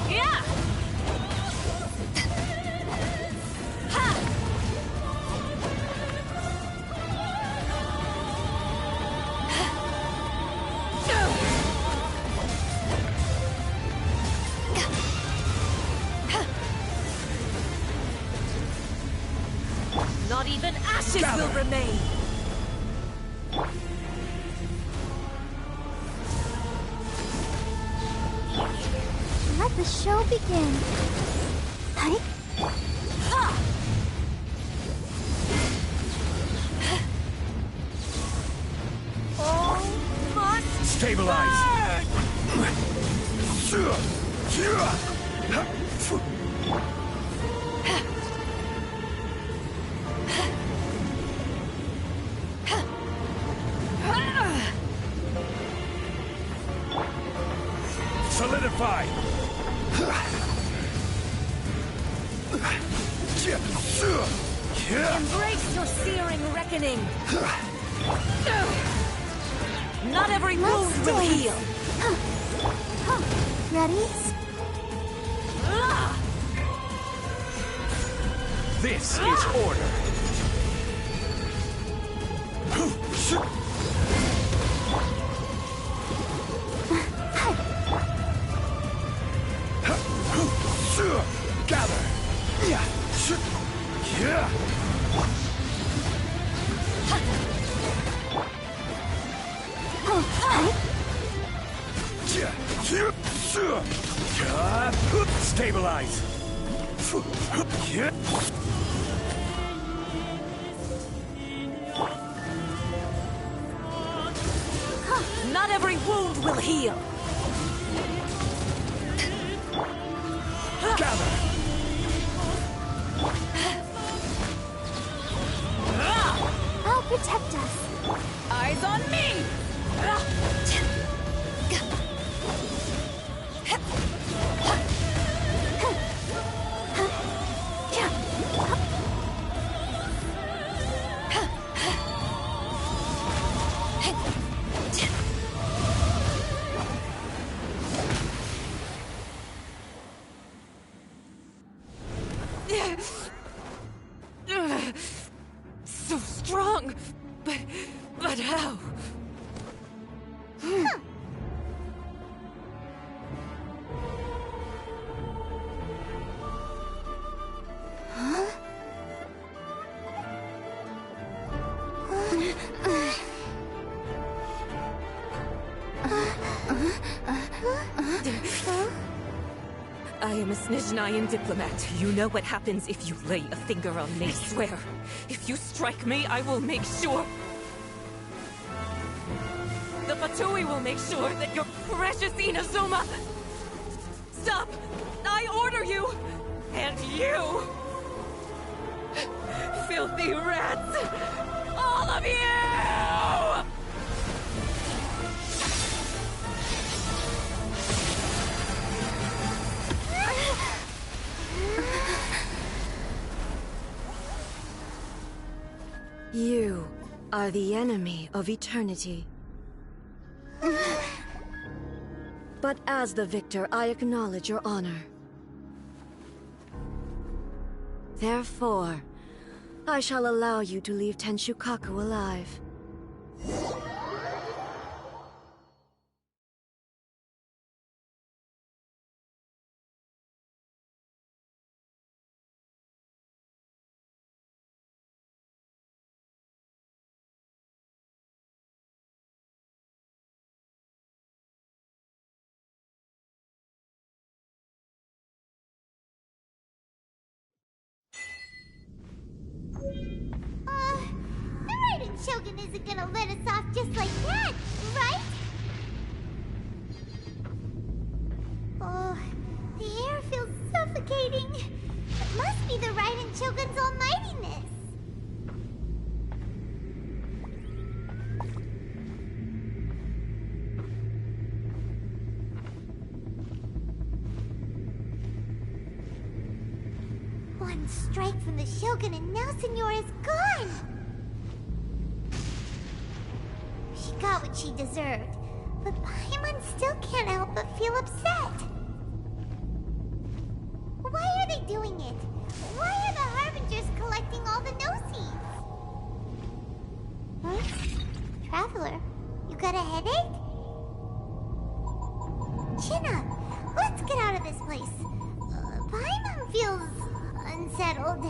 K: Yeah! Ha! Not even ashes
A: Gather.
K: will remain!
B: Let the show begin. Hi.
K: All must
A: Stabilize! Solidify!
K: Embrace your searing reckoning! Not every wound will heal!
B: Ready?
A: This is order! Gather! Stabilize!
K: Not every wound will heal!
A: Gather!
B: I'll protect us.
K: Eyes on me! So strong, but how? I am a Snezhnayan diplomat. You know what happens if you lay a finger on me, swear. If you strike me, I will make sure... The Fatui will make sure that your precious Inazuma... Stop! I order you! And you! Filthy rats! All of you!
L: You are the enemy of eternity. But as the victor, I acknowledge your honor. Therefore, I shall allow you to leave Tenshukaku alive.
B: Shogun isn't gonna let us off just like that, right? Oh, the air feels suffocating. It must be the Raiden Shogun's almightiness. One strike from the Shogun and now Signora's gone! She got what she deserved, but Paimon still can't help but feel upset. Why are they doing it? Why are the Harbingers collecting all the no-seeds? Huh? Traveler, you got a headache? Chin up. Let's get out of this place. Paimon feels unsettled.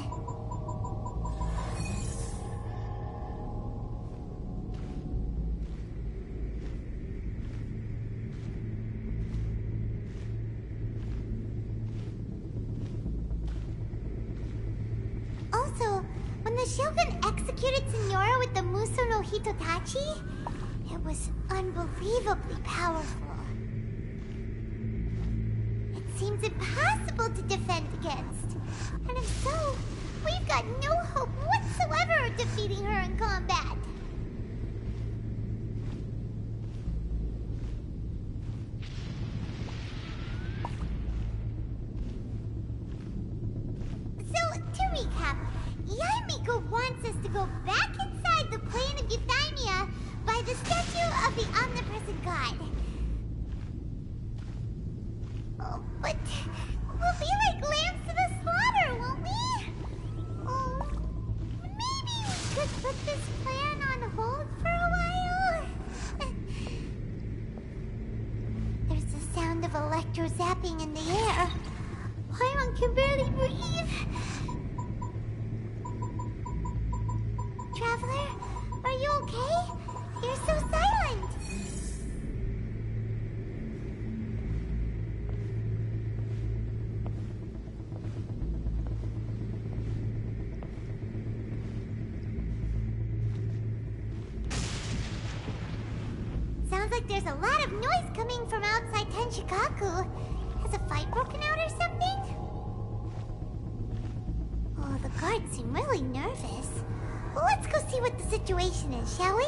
B: Also, when the Shogun executed Signora with the Muso no Hitotachi, it was unbelievably powerful. It seems impossible to defend against. And if so, we've got no hope whatsoever of defeating her in combat. So, to recap, Yaemiko wants us to go back inside the plane of Euthymia by the statue of the omnipresent god. Oh, but we'll be like lambs to the slaughter, won't we? Oh, maybe we could put this plan on hold for a while? There's the sound of electro zapping in the air. Paimon can barely breathe. Traveler, are you okay? You're so silent. Sounds like there's a lot of noise coming from outside Tenshikaku. Has a fight broken out or something? Oh, the guards seem really nervous. Well, let's go see what the situation is, shall we?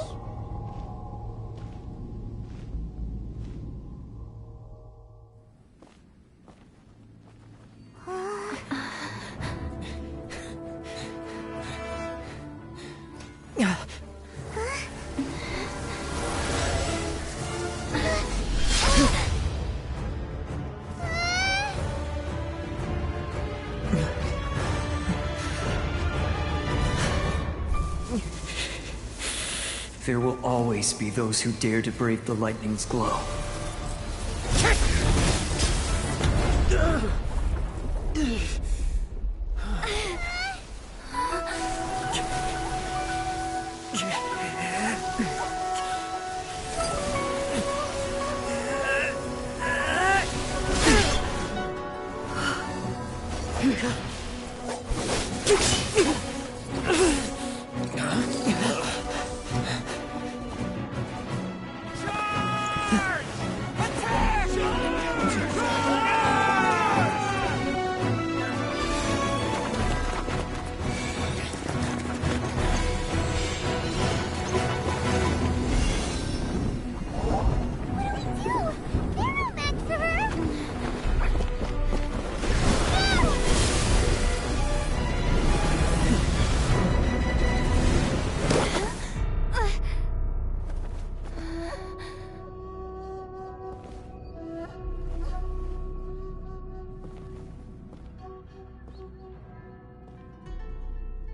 N: There will always be those who dare to brave the lightning's glow.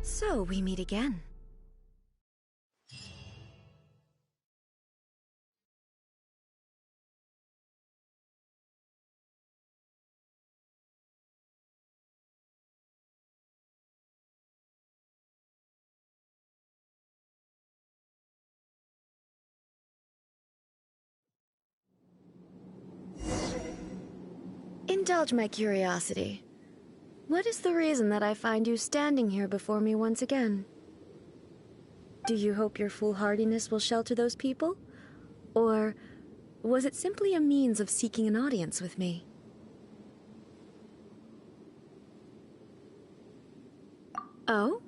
L: So, we meet again. Indulge my curiosity. What is the reason that I find you standing here before me once again? Do you hope your foolhardiness will shelter those people? Or was it simply a means of seeking an audience with me? Oh?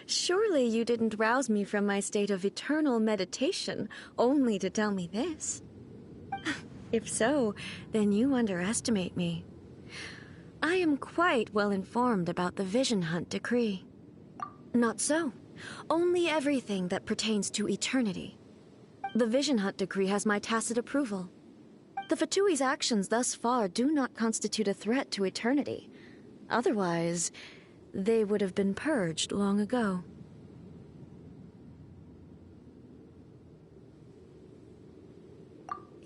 L: Surely you didn't rouse me from my state of eternal meditation only to tell me this. If so, then you underestimate me. I am quite well informed about the Vision Hunt decree. Not so. Only everything that pertains to eternity. The Vision Hunt decree has my tacit approval. The Fatui's actions thus far do not constitute a threat to eternity. Otherwise, they would have been purged long ago.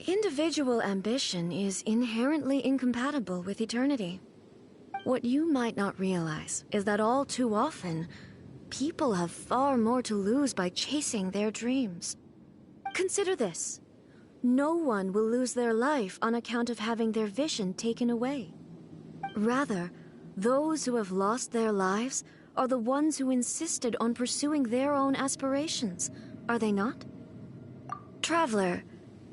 L: Individual ambition is inherently incompatible with eternity. What you might not realize is that all too often, people have far more to lose by chasing their dreams. Consider this. No one will lose their life on account of having their vision taken away. Rather, those who have lost their lives are the ones who insisted on pursuing their own aspirations, are they not? Traveler,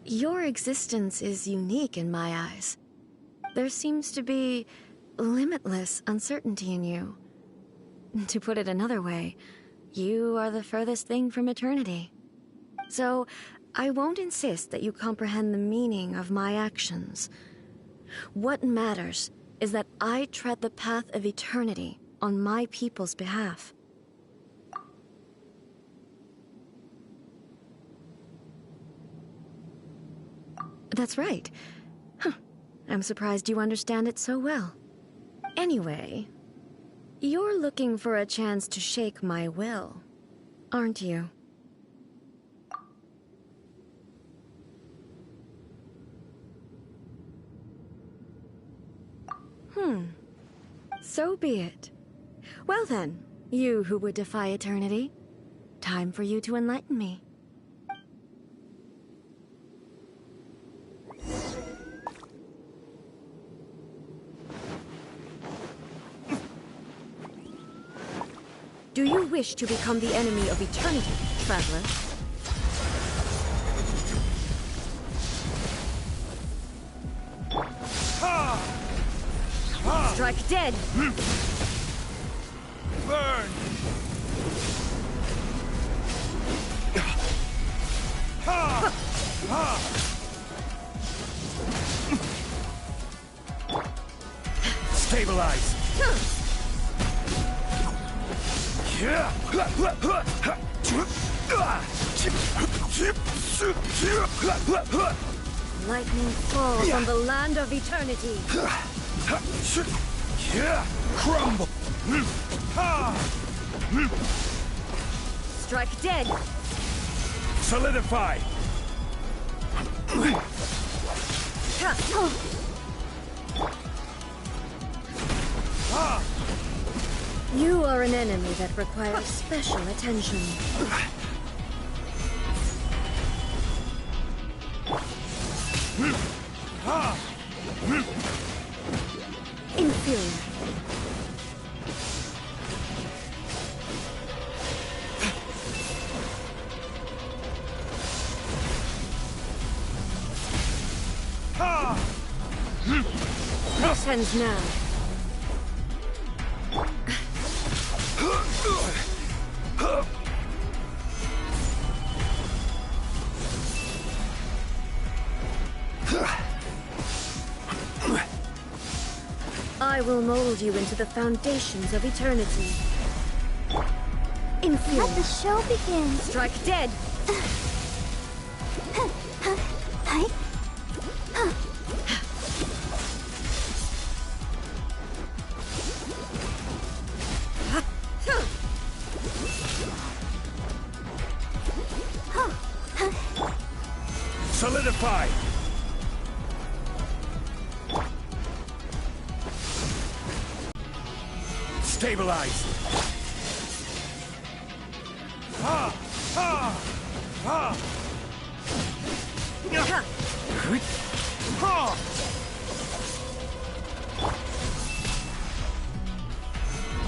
L: your existence is unique in my eyes. There seems to be limitless uncertainty in you. To put it another way, you are the furthest thing from eternity. So, I won't insist that you comprehend the meaning of my actions. What matters is that I tread the path of eternity on my people's behalf. That's right. Huh. I'm surprised you understand it so well. Anyway, you're looking for a chance to shake my will, aren't you? So be it. Well then, you who would defy eternity, time for you to enlighten me. Do you wish to become the enemy of eternity, traveler? Strike dead!
A: Burn! Stabilize!
L: Lightning falls on the land of eternity.
A: Crumble!
L: Strike dead!
A: Solidify!
L: You are an enemy that requires special attention. Inferior. This ends now. I will mold you into the foundations of eternity. Inferior.
B: Let the show begin.
L: Strike dead.
A: Solidify! Stabilize!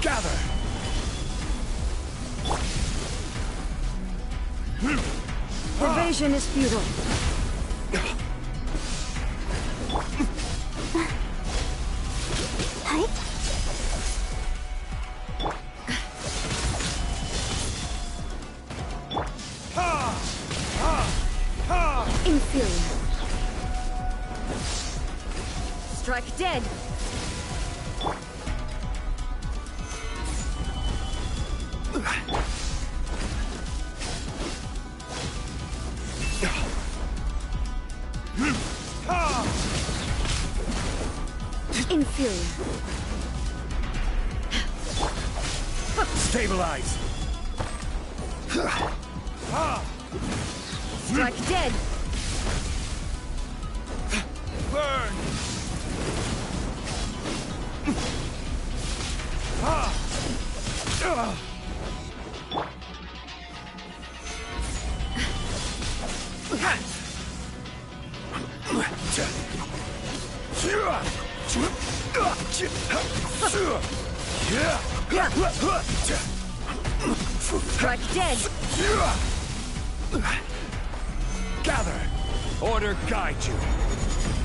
A: Gather!
L: Evasion is futile. Inferior. Strike dead. Inferior.
A: Stabilize.
L: Strike dead.
A: Burn.
L: Strike dead.
A: Gather. Order guide you.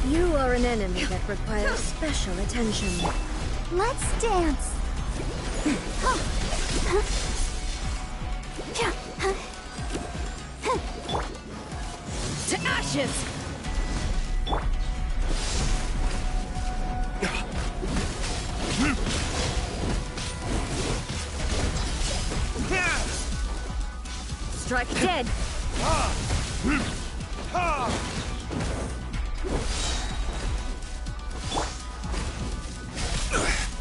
L: You are an enemy that requires special attention.
B: Let's dance.
L: To ashes! Strike dead!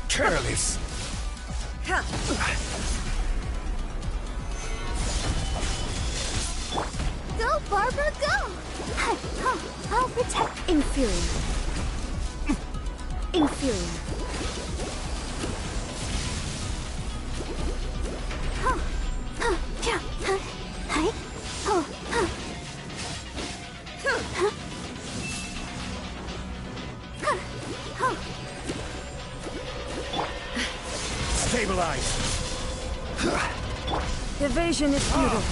A: Careless.
B: Go, Barbara, go! I'll protect.
L: Inferior. Inferior.
A: Stabilize.
L: Evasion is futile.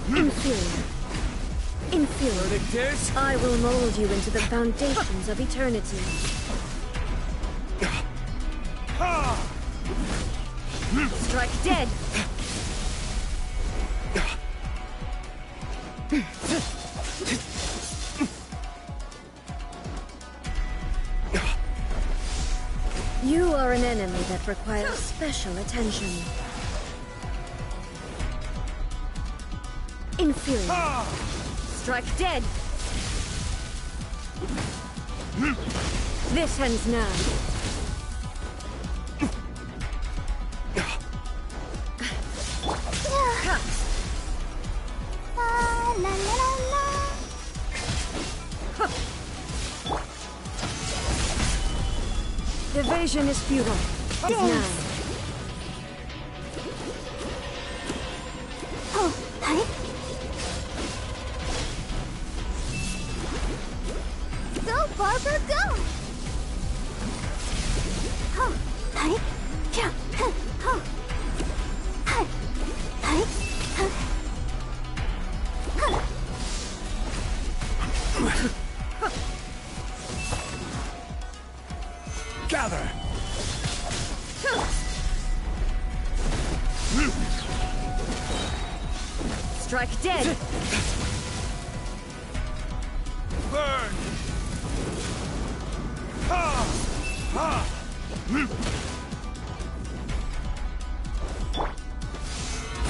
L: Inferior. Inferior.
A: Verdict is?
L: I will mold you into the foundations of eternity. Strike dead. You are an enemy that requires special attention. Inferior. Strike dead. This ends now.
B: La la la la.
L: Evasion is futile. It's now.
B: Go, Barbara, go!
A: Gather.
L: Strike dead.
A: Burn.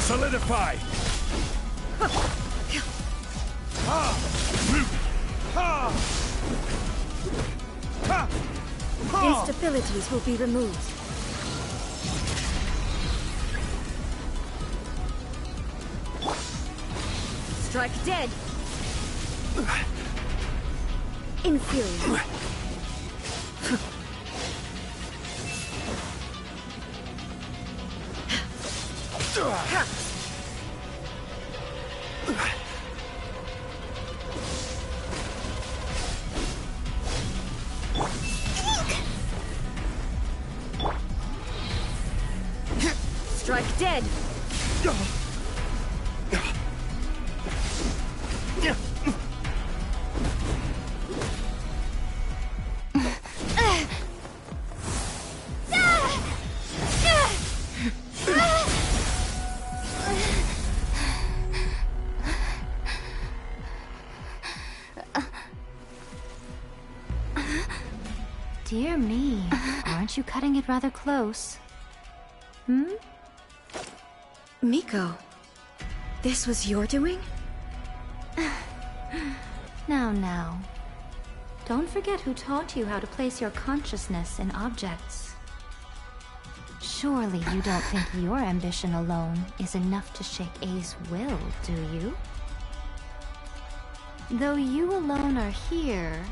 A: Solidify.
L: Instabilities will be removed. Strike dead. Inferior. Strike dead.
C: Dear me, aren't you cutting it rather close? Hmm?
L: Miko, this was your doing?
C: Now. Don't forget who taught you how to place your consciousness in objects. Surely you don't think your ambition alone is enough to shake A's will, do you? Though you alone are here,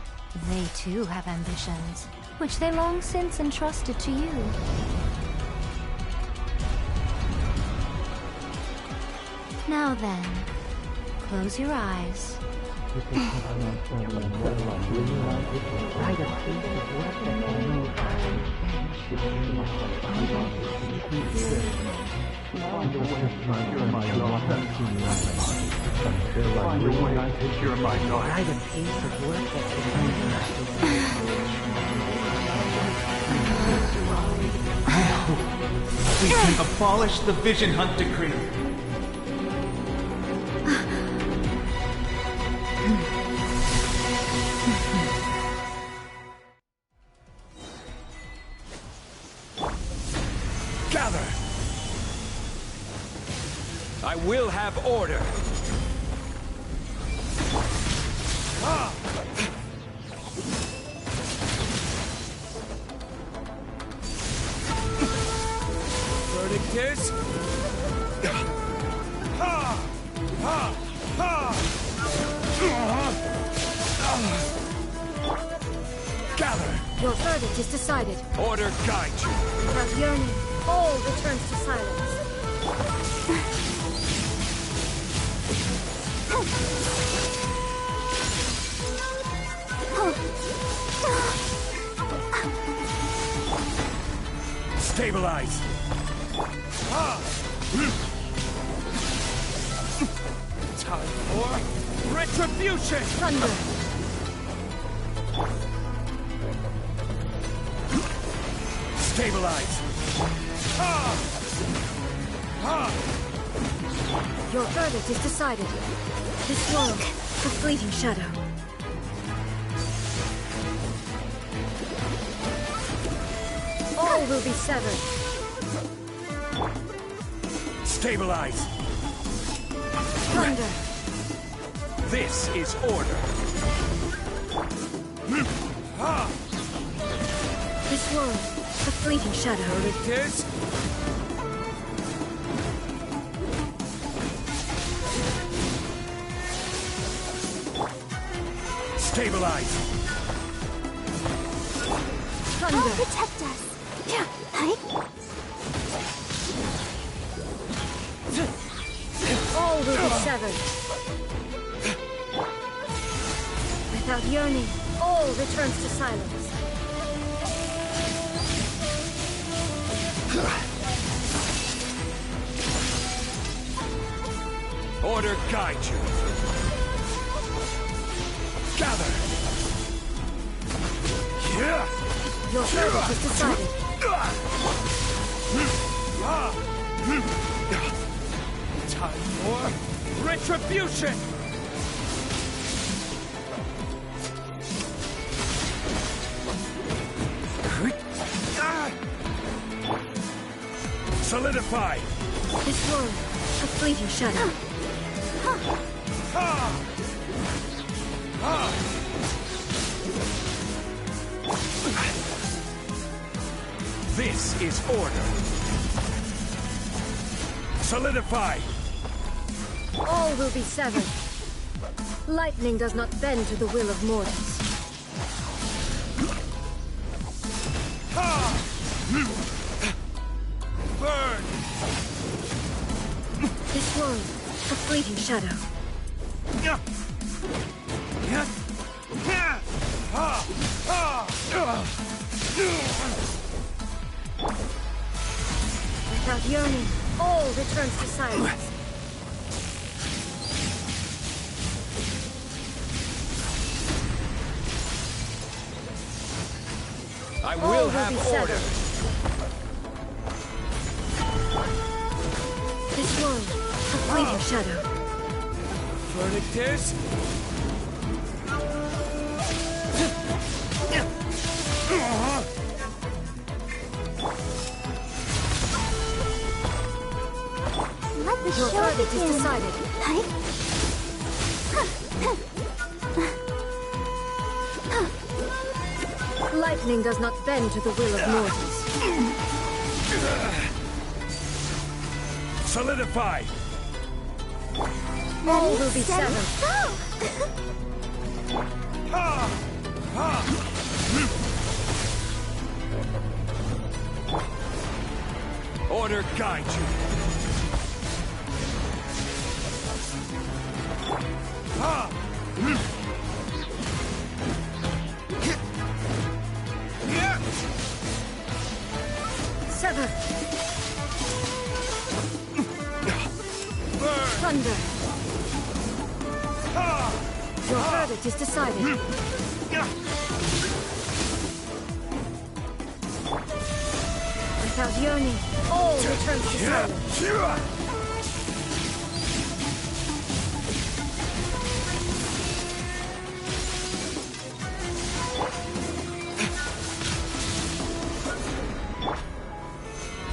C: they too have ambitions, which they long since entrusted to you. Now then, close your eyes.
O: We can abolish the Vision Hunt Decree.
A: Gather! I will have order. Ah! Verdict is... Ha! Ha! Ha! Gather!
L: Your verdict is decided.
A: Order guide you.
L: Without yearning, all returns to silence.
A: Stabilize. Time for retribution.
L: Thunder.
A: Stabilize.
L: Your verdict is decided. This world, a fleeting shadow. All will be severed.
A: Stabilize.
L: Thunder.
A: This is order.
L: This world, a fleeting shadow.
A: It is. Stabilize.
L: Thunder.
B: Help protect us. Yeah.
L: All will be severed. Without yearning, all returns to silence.
A: Order guide you. Gather.
L: Your verdict is decided.
A: Time for retribution. Solidify.
L: This world, a fleeting shadow.
A: This is order. Solidify.
L: All will be severed. Lightning does not bend to the will of mortals.
A: Burn.
L: This world, a fleeting shadow. Without yearning, all returns to silence.
A: I will have order.
L: This world, a fleeting shadow.
A: Verdict is...
B: The
L: Your
B: show
L: verdict is
B: begins.
L: decided. Lightning does not bend to the will of mortals.
A: Solidify!
L: All will be severed.
A: Order guide you.
L: Sever. Thunder. Your verdict is decided. Without yearning, all returns to silence.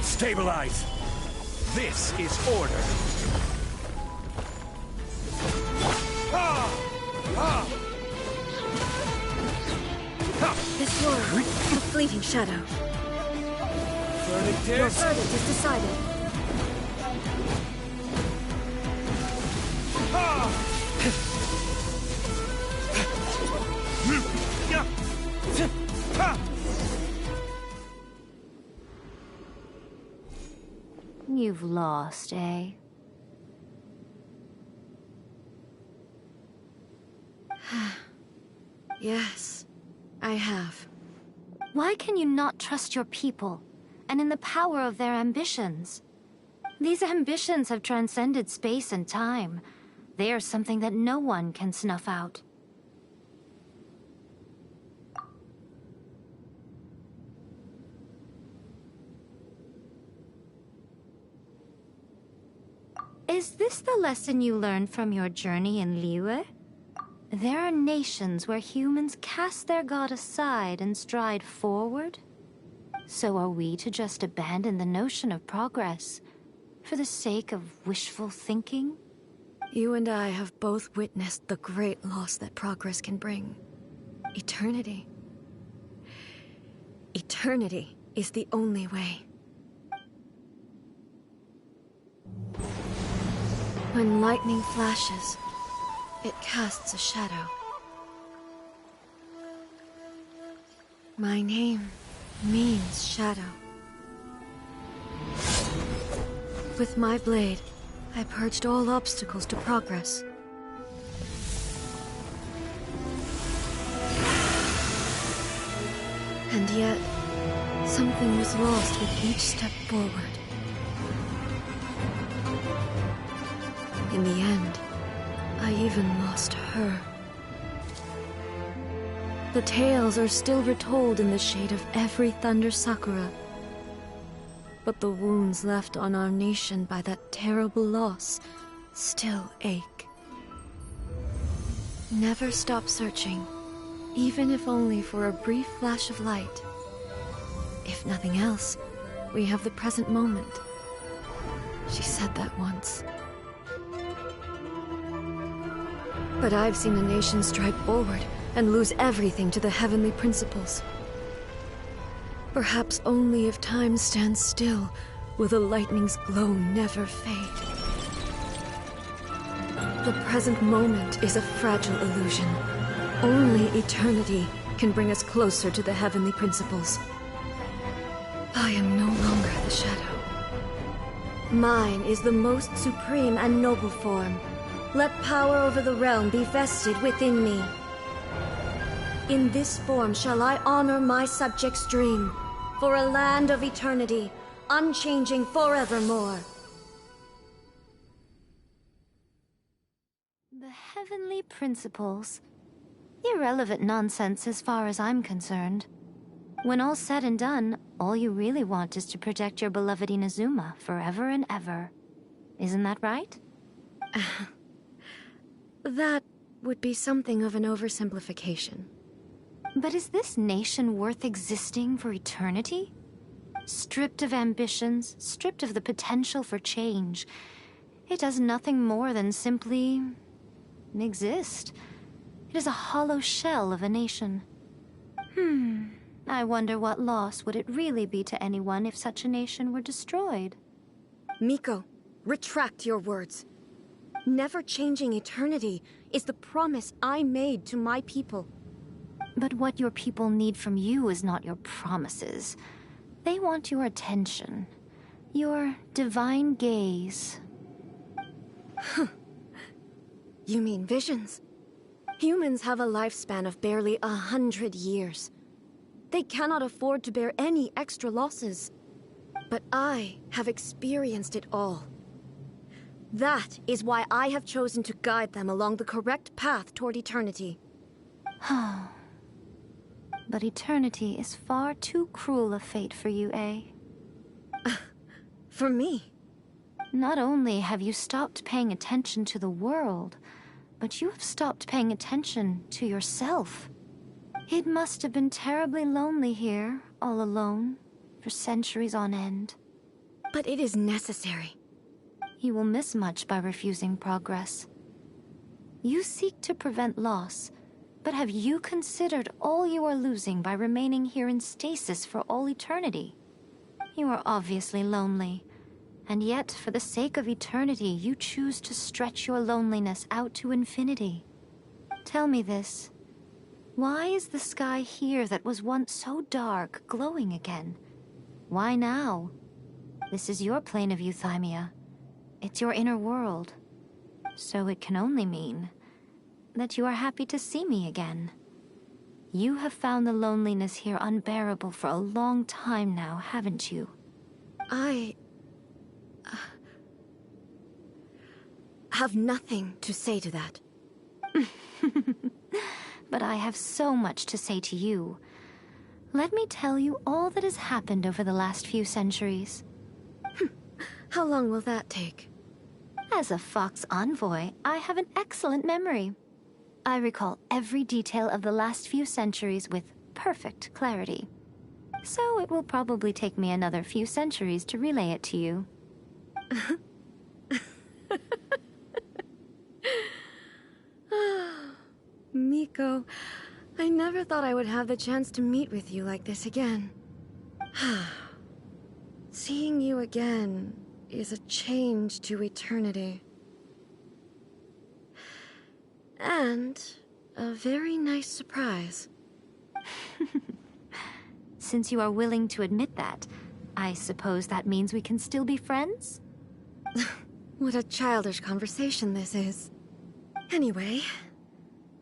A: Stabilize. This is order.
L: This world, a fleeting shadow.
A: Verdict
L: Your
A: is...
L: verdict is decided.
C: You've lost, eh?
L: Yes, I have.
C: Why can you not trust your people, and in the power of their ambitions? These ambitions have transcended space and time. They are something that no one can snuff out. Is this the lesson you learned from your journey in Liyue? There are nations where humans cast their god aside and stride forward. So are we to just abandon the notion of progress for the sake of wishful thinking?
L: You and I have both witnessed the great loss that progress can bring. Eternity. Eternity is the only way. When lightning flashes, it casts a shadow. My name means shadow. With my blade, I purged all obstacles to progress. And yet, something was lost with each step forward. In the end, I even lost her. The tales are still retold in the shade of every Thunder Sakura. But the wounds left on our nation by that terrible loss still ache. Never stop searching, even if only for a brief flash of light. If nothing else, we have the present moment. She said that once. But I've seen a nation stride forward and lose everything to the heavenly principles. Perhaps only if time stands still will the lightning's glow never fade. The present moment is a fragile illusion. Only eternity can bring us closer to the heavenly principles. I am no longer the shadow. Mine is the most supreme and noble form. Let power over the realm be vested within me. In this form shall I honor my subjects' dream, for a land of eternity, unchanging forevermore.
C: The heavenly principles. Irrelevant nonsense as far as I'm concerned. When all's said and done, all you really want is to protect your beloved Inazuma forever and ever. Isn't that right?
L: That would be something of an oversimplification.
C: But is this nation worth existing for eternity? Stripped of ambitions, stripped of the potential for change. It does nothing more than simply exist. It is a hollow shell of a nation. I wonder what loss would it really be to anyone if such a nation were destroyed.
L: Miko, retract your words. Never changing eternity is the promise I made to my people.
C: But what your people need from you is not your promises. They want your attention. Your divine gaze.
L: You mean visions? Humans have a lifespan of barely 100 years. They cannot afford to bear any extra losses. But I have experienced it all. That is why I have chosen to guide them along the correct path toward eternity.
C: But eternity is far too cruel a fate for you, eh?
L: For me?
C: Not only have you stopped paying attention to the world, but you have stopped paying attention to yourself. It must have been terribly lonely here, all alone, for centuries on end.
L: But it is necessary.
C: You will miss much by refusing progress. You seek to prevent loss, but have you considered all you are losing by remaining here in stasis for all eternity? You are obviously lonely, and yet for the sake of eternity you choose to stretch your loneliness out to infinity. Tell me this. Why is the sky here that was once so dark glowing again? Why now? This is your plane of euthymia. It's your inner world. So it can only mean that you are happy to see me again. You have found the loneliness here unbearable for a long time now, haven't you?
L: I have nothing to say to that.
C: But I have so much to say to you. Let me tell you all that has happened over the last few centuries.
L: How long will that take?
C: As a Fox envoy, I have an excellent memory. I recall every detail of the last few centuries with perfect clarity. So it will probably take me another few centuries to relay it to you.
L: Miko, I never thought I would have the chance to meet with you like this again. Seeing you again is a change to eternity. And a very nice surprise.
C: Since you are willing to admit that, I suppose that means we can still be friends?
L: What a childish conversation this is. Anyway,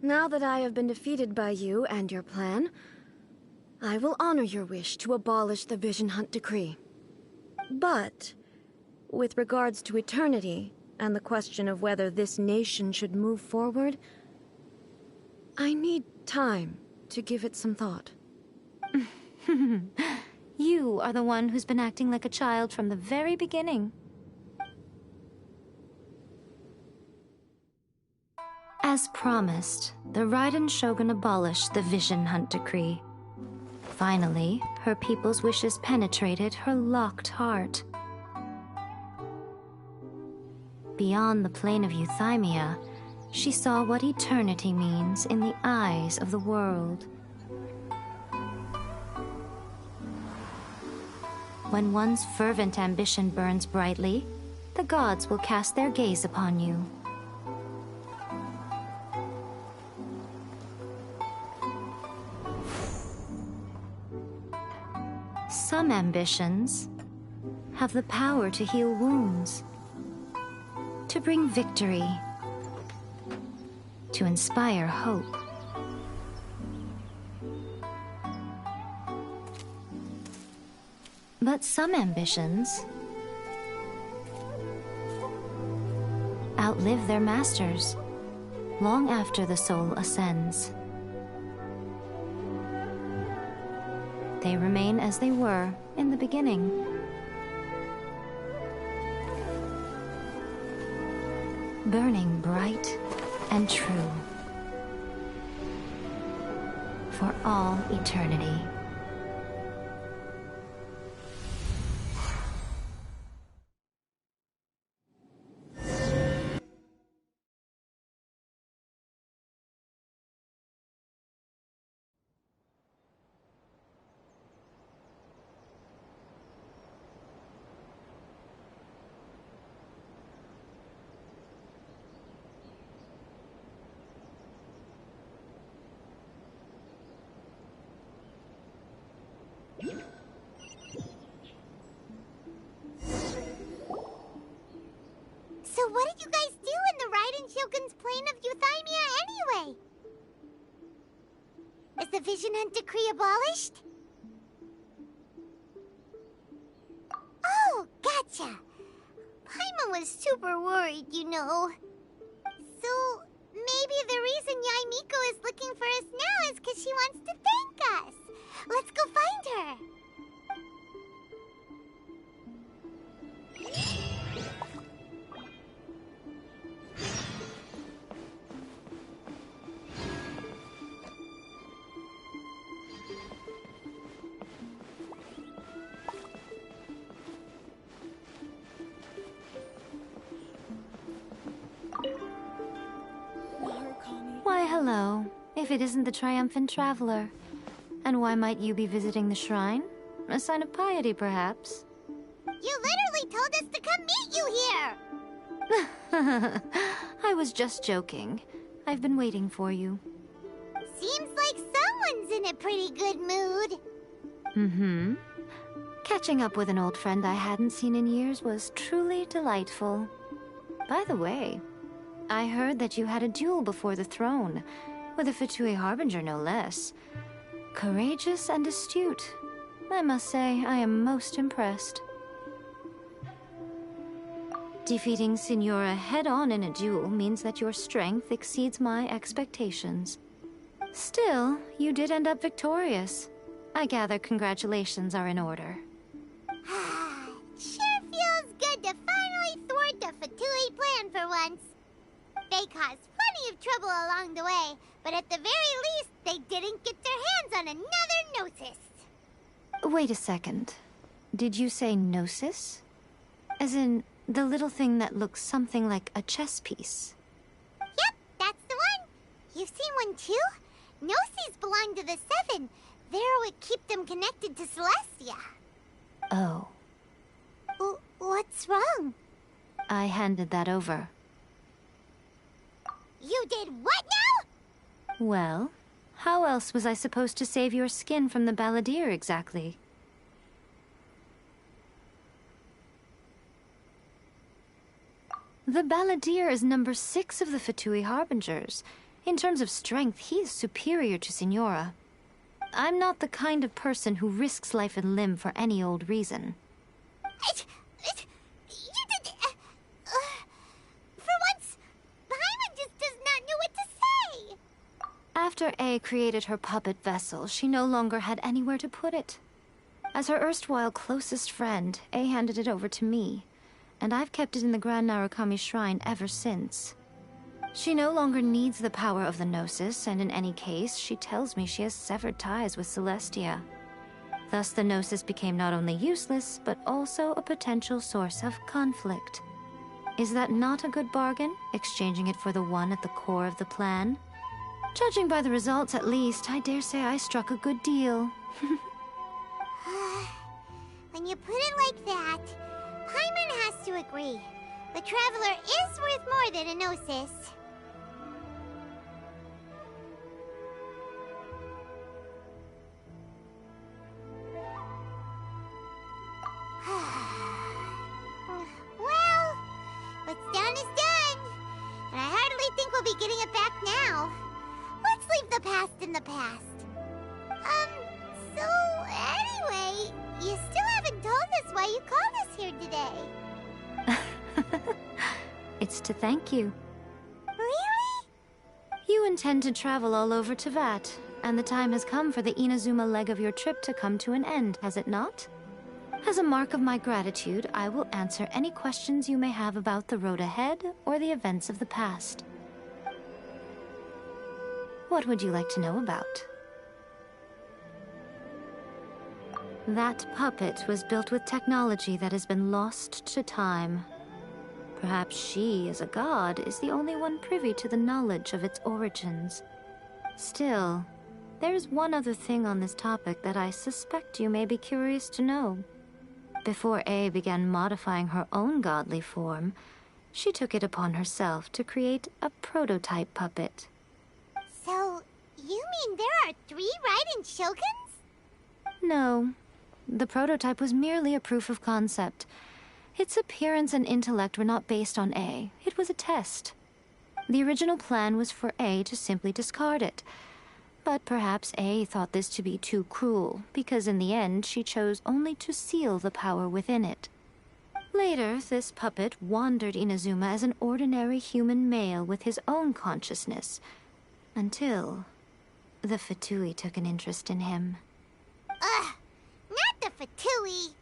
L: now that I have been defeated by you and your plan, I will honor your wish to abolish the Vision Hunt Decree. But, with regards to eternity, and the question of whether this nation should move forward, I need time to give it some thought.
C: You are the one who's been acting like a child from the very beginning. As promised, the Raiden Shogun abolished the Vision Hunt Decree. Finally, her people's wishes penetrated her locked heart. Beyond the plane of euthymia, she saw what eternity means in the eyes of the world. When one's fervent ambition burns brightly, the gods will cast their gaze upon you. Some ambitions have the power to heal wounds, to bring victory, to inspire hope. But some ambitions outlive their masters long after the soul ascends. They remain as they were in the beginning. Burning bright and true for all eternity.
B: So what did you guys do in the Raiden Shogun's plane of Euthymia anyway? Is the Vision Hunt decree abolished? Oh, gotcha. Paimon was super worried, you know. So, maybe the reason Yaimiko is looking for us now is because she wants to thank us. Let's go find her.
C: Why, hello. If it isn't the triumphant traveler. And why might you be visiting the shrine? A sign of piety, perhaps?
B: You literally told us to come meet you here!
C: I was just joking. I've been waiting for you.
B: Seems like someone's in a pretty good mood.
C: Mm-hmm. Catching up with an old friend I hadn't seen in years was truly delightful. By the way, I heard that you had a duel before the throne, with a Fatui Harbinger no less. Courageous and astute. I must say, I am most impressed. Defeating Signora head-on in a duel means that your strength exceeds my expectations. Still, you did end up victorious. I gather congratulations are in order.
B: Sure feels good to finally thwart the Fatui plan for once. They caused plenty of trouble along the way, but at the very least, they didn't get their hands on another Gnosis.
C: Wait a second. Did you say Gnosis? As in, the little thing that looks something like a chess piece?
B: Yep, that's the one. You've seen one too? Gnosis belong to the Seven. They're what keep them connected to Celestia.
C: Oh.
B: What's wrong?
C: I handed that over.
B: You did what now?
C: Well, how else was I supposed to save your skin from the balladeer exactly? The balladeer is number 6 of the Fatui Harbingers. In terms of strength, he is superior to Signora. I'm not the kind of person who risks life and limb for any old reason.
B: For once, Paimon just does not know what to say.
C: After A created her puppet vessel, she no longer had anywhere to put it. As her erstwhile closest friend, A handed it over to me, and I've kept it in the Grand Narukami Shrine ever since. She no longer needs the power of the Gnosis, and in any case, she tells me she has severed ties with Celestia. Thus, the Gnosis became not only useless, but also a potential source of conflict. Is that not a good bargain, exchanging it for the one at the core of the plan? Judging by the results, at least, I dare say I struck a good deal.
B: When you put it like that, Paimon has to agree. The Traveler is worth more than a Gnosis. Well, what's done is done. And I hardly think we'll be getting it back now. Let's leave the past in the past. So anyway, you still haven't told us why you called us here today.
C: It's to thank you.
B: Really?
C: You intend to travel all over Teyvat, and the time has come for the Inazuma leg of your trip to come to an end, has it not? As a mark of my gratitude, I will answer any questions you may have about the road ahead or the events of the past. What would you like to know about? That puppet was built with technology that has been lost to time. Perhaps she, as a god, is the only one privy to the knowledge of its origins. Still, there's one other thing on this topic that I suspect you may be curious to know. Before A began modifying her own godly form, she took it upon herself to create a prototype puppet.
B: So, you mean there are 3 Raiden Shoguns?
C: No. The prototype was merely a proof of concept. Its appearance and intellect were not based on A. It was a test. The original plan was for A to simply discard it. But perhaps A thought this to be too cruel, because in the end she chose only to seal the power within it. Later, this puppet wandered Inazuma as an ordinary human male with his own consciousness, until the Fatui took an interest in him.
B: Ugh! Not the Fatui!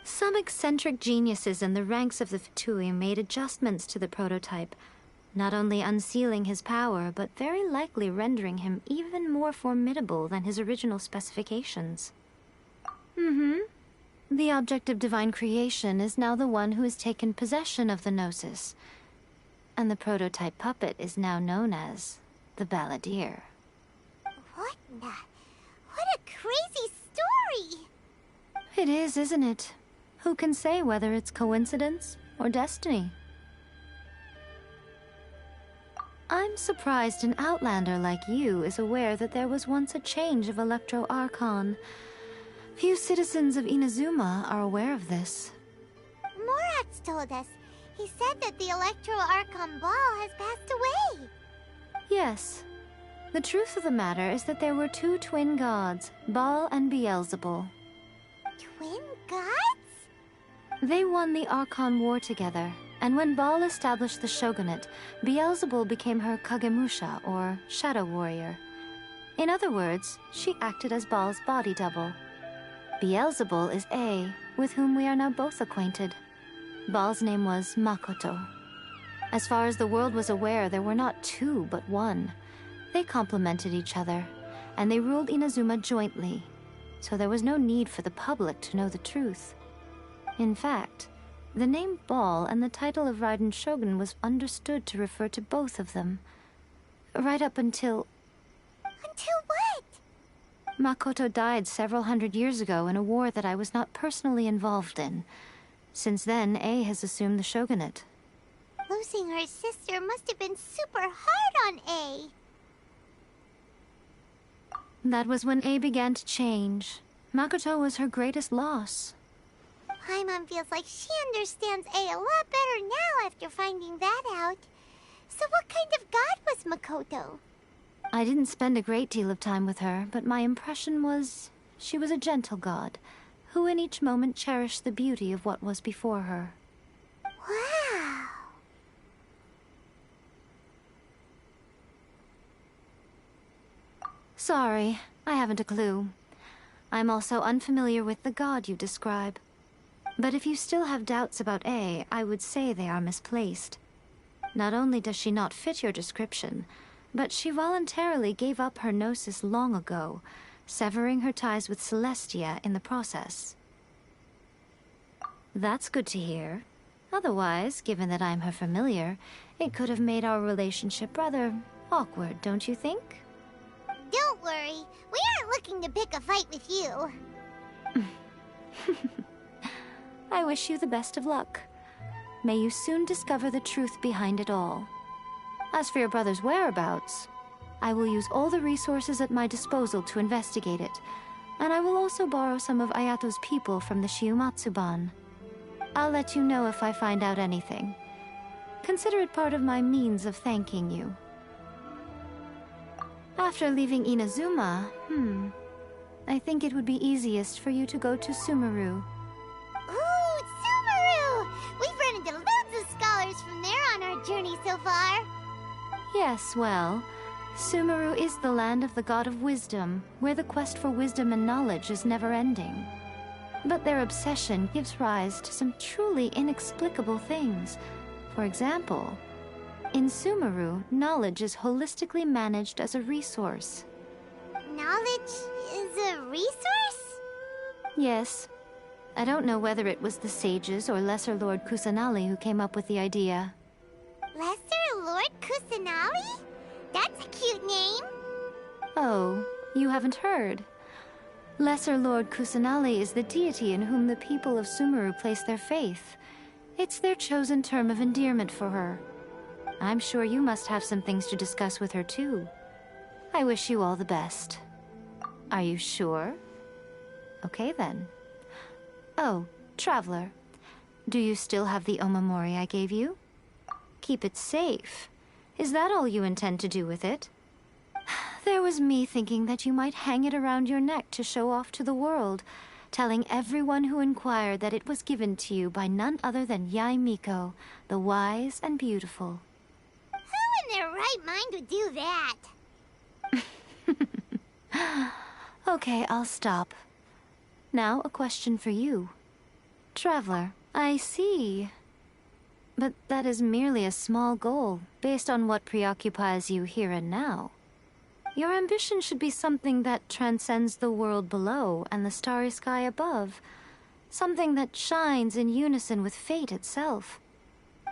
C: Some eccentric geniuses in the ranks of the Fatui made adjustments to the prototype, not only unsealing his power, but very likely rendering him even more formidable than his original specifications. The object of divine creation is now the one who has taken possession of the Gnosis, and the prototype puppet is now known as the Balladeer.
B: What a crazy story!
C: It is, isn't it? Who can say whether it's coincidence or destiny? I'm surprised an outlander like you is aware that there was once a change of Electro Archon. Few citizens of Inazuma are aware of this.
B: Morat's told us. He said that the Electro Archon Ball has passed away.
C: Yes. The truth of the matter is that there were two twin gods, Baal and Beelzebul.
B: Twin gods?
C: They won the Archon War together, and when Baal established the shogunate, Beelzebul became her Kagemusha, or shadow warrior. In other words, she acted as Baal's body double. Beelzebul is A, with whom we are now both acquainted. Baal's name was Makoto. As far as the world was aware, there were not two, but one. They complemented each other, and they ruled Inazuma jointly, so there was no need for the public to know the truth. In fact, the name Baal and the title of Raiden Shogun was understood to refer to both of them. Right up until...
B: Until what?
C: Makoto died several hundred years ago in a war that I was not personally involved in. Since then, A has assumed the shogunate.
B: Losing her sister must have been super hard on A.
C: That was when A began to change. Makoto was her greatest loss.
B: Paimon feels like she understands A lot better now after finding that out. So what kind of god was Makoto?
C: I didn't spend a great deal of time with her, but my impression was she was a gentle god, who in each moment cherished the beauty of what was before her.
B: Wow!
C: Sorry, I haven't a clue. I'm also unfamiliar with the god you describe. But if you still have doubts about A, I would say they are misplaced. Not only does she not fit your description, but she voluntarily gave up her gnosis long ago, severing her ties with Celestia in the process. That's good to hear. Otherwise, given that I'm her familiar, it could have made our relationship rather awkward, don't you think?
B: Don't worry, we aren't looking to pick a fight with you.
C: I wish you the best of luck. May you soon discover the truth behind it all. As for your brother's whereabouts, I will use all the resources at my disposal to investigate it, and I will also borrow some of Ayato's people from the Shiumatsuban. I'll let you know if I find out anything. Consider it part of my means of thanking you. After leaving Inazuma, I think it would be easiest for you to go to Sumeru.
B: Ooh, Sumeru! We've run into loads of scholars from there on our journey so far.
C: Yes, well, Sumeru is the land of the god of wisdom, where the quest for wisdom and knowledge is never-ending. But their obsession gives rise to some truly inexplicable things. For example, in Sumeru, knowledge is holistically managed as a resource.
B: Knowledge is a resource?
C: Yes. I don't know whether it was the sages or Lesser Lord Kusanali who came up with the idea.
B: Lesser Lord Kusanali? That's a cute name.
C: Oh, you haven't heard. Lesser Lord Kusanali is the deity in whom the people of Sumeru place their faith. It's their chosen term of endearment for her. I'm sure you must have some things to discuss with her too. I wish you all the best. Are you sure? Okay then. Oh, Traveler, do you still have the omamori I gave you? Keep it safe. Is that all you intend to do with it? There was me thinking that you might hang it around your neck to show off to the world, telling everyone who inquired that it was given to you by none other than Yae Miko, the wise and beautiful.
B: Who in their right mind would do that?
C: Okay, I'll stop. Now, a question for you. Traveler, I see. But that is merely a small goal, based on what preoccupies you here and now. Your ambition should be something that transcends the world below and the starry sky above. Something that shines in unison with fate itself.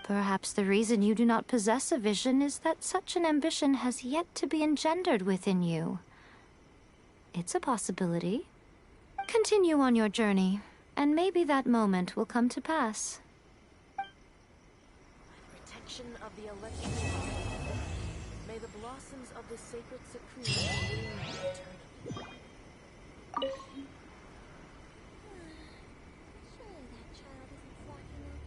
C: Perhaps the reason you do not possess a vision is that such an ambition has yet to be engendered within you. It's a possibility. Continue on your journey, and maybe that moment will come to pass.
P: Protection of the electrical line. May the blossoms of the sacred supreme bloom in eternity.
B: Surely that child isn't flocking up.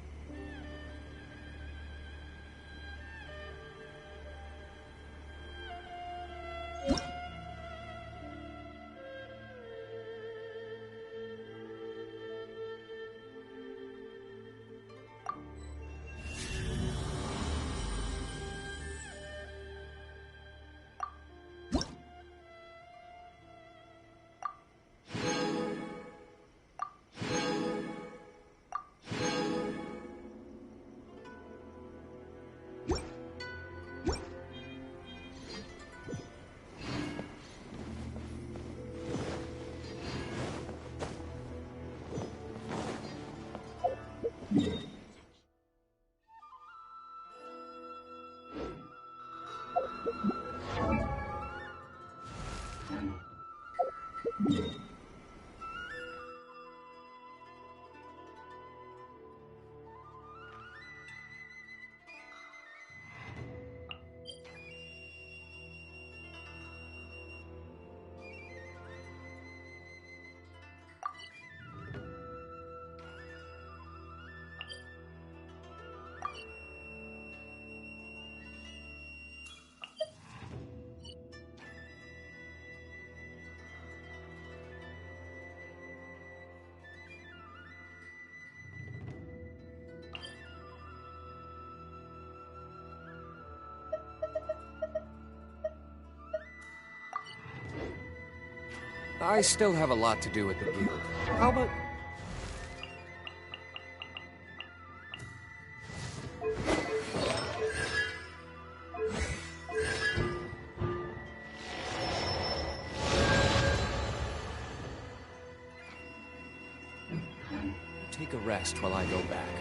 Q: I still have a lot to do with the guild. How about... Take a rest while I go back.